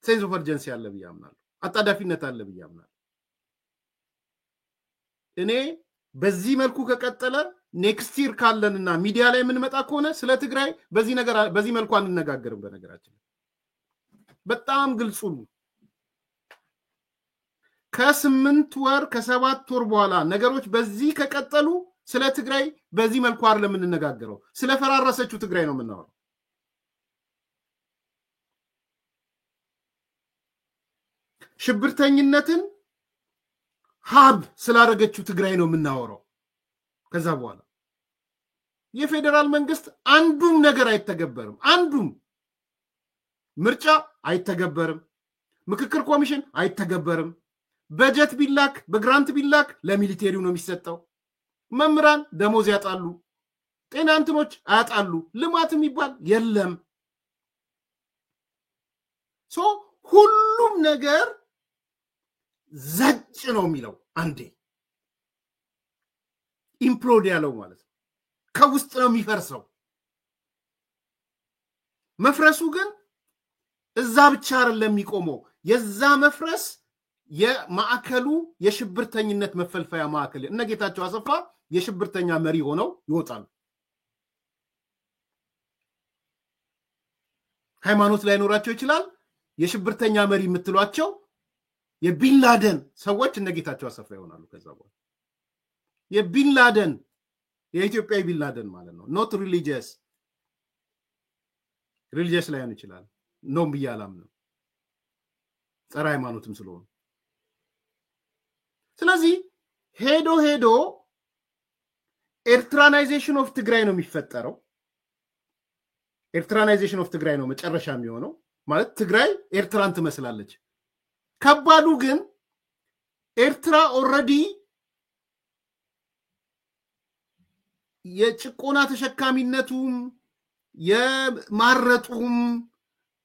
ሴንስ ኦፍ እርጀንሲ አለ ብዬ አምናለሁ። አጣዳፊነት አለ ብዬ አምናለሁ። እኔ በዚህ መልኩ ከቀጠለ ኔክስት ይር ካለንና ሚዲያ ላይ የምንመጣ ከሆነ ስለ ትግራይ በዚህ መልኩ አንነጋገርም። በነገራችን በጣም ግልጹ ከ8 ወር ከ7 ወር በኋላ ነገሮች በዚህ ከቀጠሉ ስለ ትግራይ በዚህ መልኩ አይደለም የምንነጋገረው። ስለ ፈራረሰችው ትግራይ ነው የምናወራው። ሽብርተኝነትን ሀብ ስላደረገችው ትግራይ ነው የምናወራው። ከዛ በኋላ የፌደራል መንግስት አንዱም ነገር አይተገበርም። አንዱም ምርጫ አይተገበርም። ምክክር ኮሚሽን አይተገበርም። በጀት ቢላክ በግራንት ቢላክ ለሚሊቴሪው ነው የሚሰጠው። መምህራን ደሞዝ ያጣሉ። ጤና እንትኖች አያጣሉ። ልማት የሚባል የለም። ሁሉም ነገር ዘጭ ነው የሚለው አንዴ ኢምፕሎድ ያለው ማለት ነው። ከውስጥ ነው የሚፈርሰው። መፍረሱ ግን እዛ ብቻ አይደለም የሚቆመው። የዛ መፍረስ የማዕከሉ የሽብርተኝነት መፈልፈያ ማዕከል እነ ጌታቸው አሰፋ የሽብርተኛ መሪ ሆነው ይወጣሉ። ሃይማኖት ላይ ኖራቸው ይችላል። የሽብርተኛ መሪ የምትሏቸው የቢንላደን ሰዎች እነ ጌታቸው አሰፋ ይሆናሉ። ከዛ በኋላ የቢንላደን የኢትዮጵያ ቢንላደን ማለት ነው። ኖት ሪሊጂየስ ላይሆን ይችላል። ኖም ብያላም ነው ጸረ ሃይማኖትም ስለሆነ ስለዚህ ሄዶ ኤርትራናይዜሽን ኦፍ ትግራይ ነው የሚፈጠረው። ኤርትራናይዜሽን ኦፍ ትግራይ ነው መጨረሻ የሚሆነው። ማለት ትግራይ ኤርትራን ትመስላለች። ከባዱ ግን ኤርትራ ኦልሬዲ የጭቆና ተሸካሚነቱም የማረጡም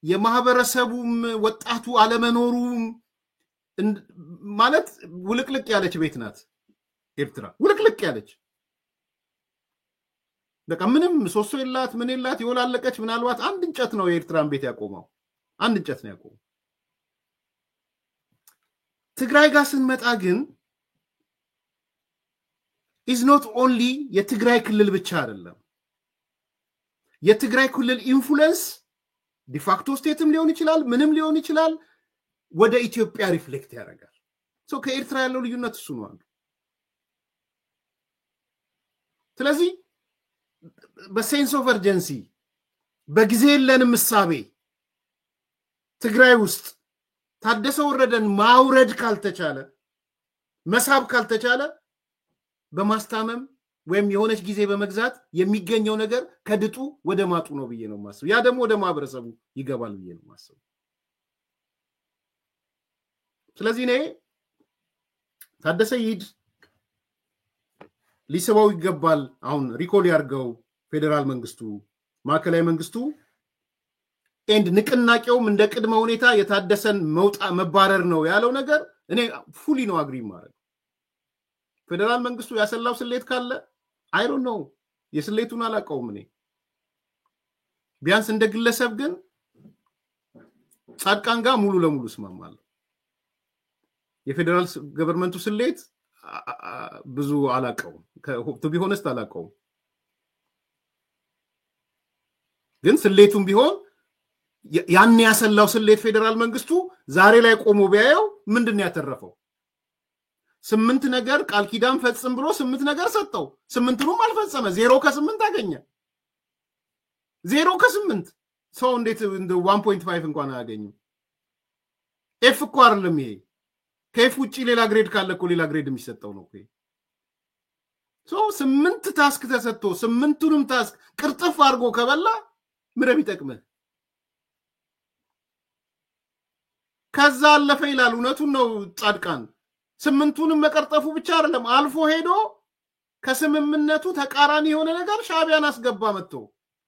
የማህበረሰቡም ወጣቱ አለመኖሩም ማለት ውልቅልቅ ያለች ቤት ናት ኤርትራ። ውልቅልቅ ያለች በቃ ምንም ምሰሶ የላት ምን የላት የወላለቀች ምናልባት አንድ እንጨት ነው የኤርትራን ቤት ያቆመው። አንድ እንጨት ነው ያቆመው። ትግራይ ጋር ስንመጣ ግን is not only የትግራይ ክልል ብቻ አይደለም። የትግራይ ክልል ኢንፍሉዌንስ ዲፋክቶ ስቴትም ሊሆን ይችላል፣ ምንም ሊሆን ይችላል፣ ወደ ኢትዮጵያ ሪፍሌክት ያደርጋል። ከኤርትራ ያለው ልዩነት እሱ ነው አንዱ። ስለዚህ በሴንስ ኦፍ እርጀንሲ በጊዜ የለንም እሳቤ ትግራይ ውስጥ ታደሰ ወረደን ማውረድ ካልተቻለ መሳብ ካልተቻለ በማስታመም ወይም የሆነች ጊዜ በመግዛት የሚገኘው ነገር ከድጡ ወደ ማጡ ነው ብዬ ነው ማስበው። ያ ደግሞ ወደ ማህበረሰቡ ይገባል ብዬ ነው ማስበው። ስለዚህ እኔ ታደሰ ይድ ሊሰባው ይገባል። አሁን ሪኮል ያርገው ፌደራል መንግስቱ ማዕከላዊ መንግስቱ ኤንድ ንቅናቄውም እንደ ቅድመ ሁኔታ የታደሰን መባረር ነው ያለው ነገር እኔ ፉሊ ነው አግሪ ማድረግ። ፌደራል መንግስቱ ያሰላው ስሌት ካለ አይ ዶንት ኖ የስሌቱን አላቀውም። እኔ ቢያንስ እንደ ግለሰብ ግን ጻድቃን ጋር ሙሉ ለሙሉ እስማማለሁ። የፌደራል ገቨርንመንቱ ስሌት ብዙ አላቀውም። ቱ ቢ ሆነስት አላቀውም። ግን ስሌቱም ቢሆን ያን ያሰላው ስሌት ፌደራል መንግስቱ ዛሬ ላይ ቆሞ ቢያየው ምንድነው ያተረፈው? 8 ነገር ቃል ኪዳን ፈጽም ብሎ 8 ነገር ሰጠው። 8ቱንም አልፈጸመ። 0 ከ8 አገኘ። 0 ከ8 ሰው እንዴት እንደ 1.5 እንኳን አያገኝም? ኤፍ እኮ አይደለም ይሄ። ከኤፍ ውጪ ሌላ ግሬድ ካለ እኮ ሌላ ግሬድ የሚሰጠው ነው እኮ። 8 ታስክ ተሰጥቶ 8ቱንም ታስክ ቅርጥፍ አድርጎ ከበላ ምንም ይጠቅምህ? ከዛ አለፈ ይላል። እውነቱን ነው ጻድቃን። 8ቱንም መቀርጠፉ ብቻ አይደለም አልፎ ሄዶ ከስምምነቱ ተቃራኒ የሆነ ነገር ሻቢያን አስገባ መጥቶ።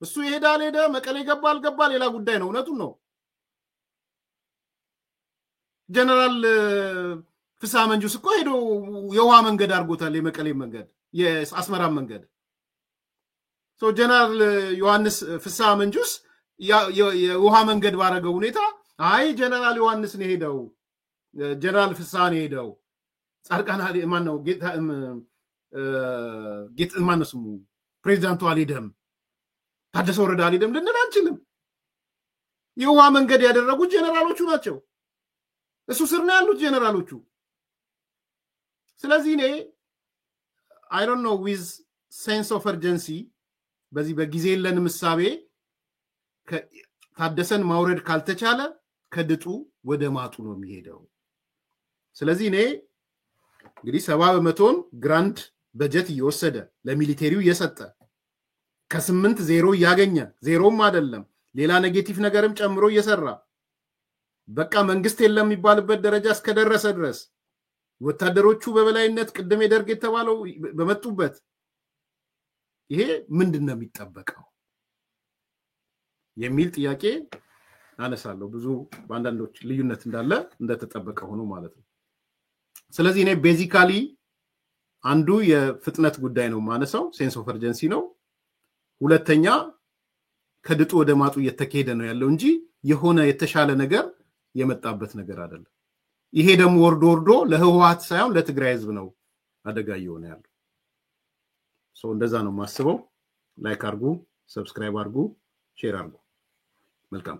እሱ ይሄዳል ሄደ፣ መቀሌ ገባ አልገባ ሌላ ጉዳይ ነው። እውነቱን ነው። ጀነራል ፍስሐ መንጁስ እኮ ሄዶ የውሃ መንገድ አድርጎታል የመቀሌ መንገድ የአስመራ መንገድ ጀነራል ዮሐንስ ፍስሐ መንጁስ የውሃ መንገድ ባረገው ሁኔታ አይ ጀነራል ዮሐንስ ነው ሄደው ጀነራል ፍስሐ ነው ሄደው ጻድቃን ማን ነው ጌታ ማን ነው ስሙ ፕሬዝዳንቱ አልሄደም ታደሰ ወረደ አልሄደም ልንል አንችልም የውሃ መንገድ ያደረጉት ጀነራሎቹ ናቸው እሱ ስር ነው ያሉት ጀነራሎቹ ስለዚህ እኔ I don't know with sense of urgency በዚህ በጊዜ የለን ምሳቤ ታደሰን ማውረድ ካልተቻለ ከድጡ ወደ ማጡ ነው የሚሄደው ስለዚህ እኔ እንግዲህ 70% ግራንድ በጀት እየወሰደ ለሚሊቴሪው እየሰጠ ከ8 0 ያገኘ ዜሮም አይደለም ሌላ ኔጌቲቭ ነገርም ጨምሮ እየሰራ በቃ መንግስት የለም የሚባልበት ደረጃ እስከደረሰ ድረስ ወታደሮቹ በበላይነት ቅድም የደርግ የተባለው በመጡበት ይሄ ምንድነው የሚጠበቀው የሚል ጥያቄ አነሳለሁ ብዙ ባንዳንዶች ልዩነት እንዳለ እንደተጠበቀ ሆኖ ማለት ነው ስለዚህ እኔ ቤዚካሊ አንዱ የፍጥነት ጉዳይ ነው ማነሳው ሴንስ ኦፍ አርጀንሲ ነው ሁለተኛ ከድጡ ወደ ማጡ እየተከሄደ ነው ያለው እንጂ የሆነ የተሻለ ነገር የመጣበት ነገር አይደለም ይሄ ደግሞ ወርዶ ለህወሓት ሳይሆን ለትግራይ ህዝብ ነው አደጋ እየሆነ ያለው እንደዛ ነው ማስበው ላይክ አርጉ ሰብስክራይብ አርጉ ሼር አርጉ መልካም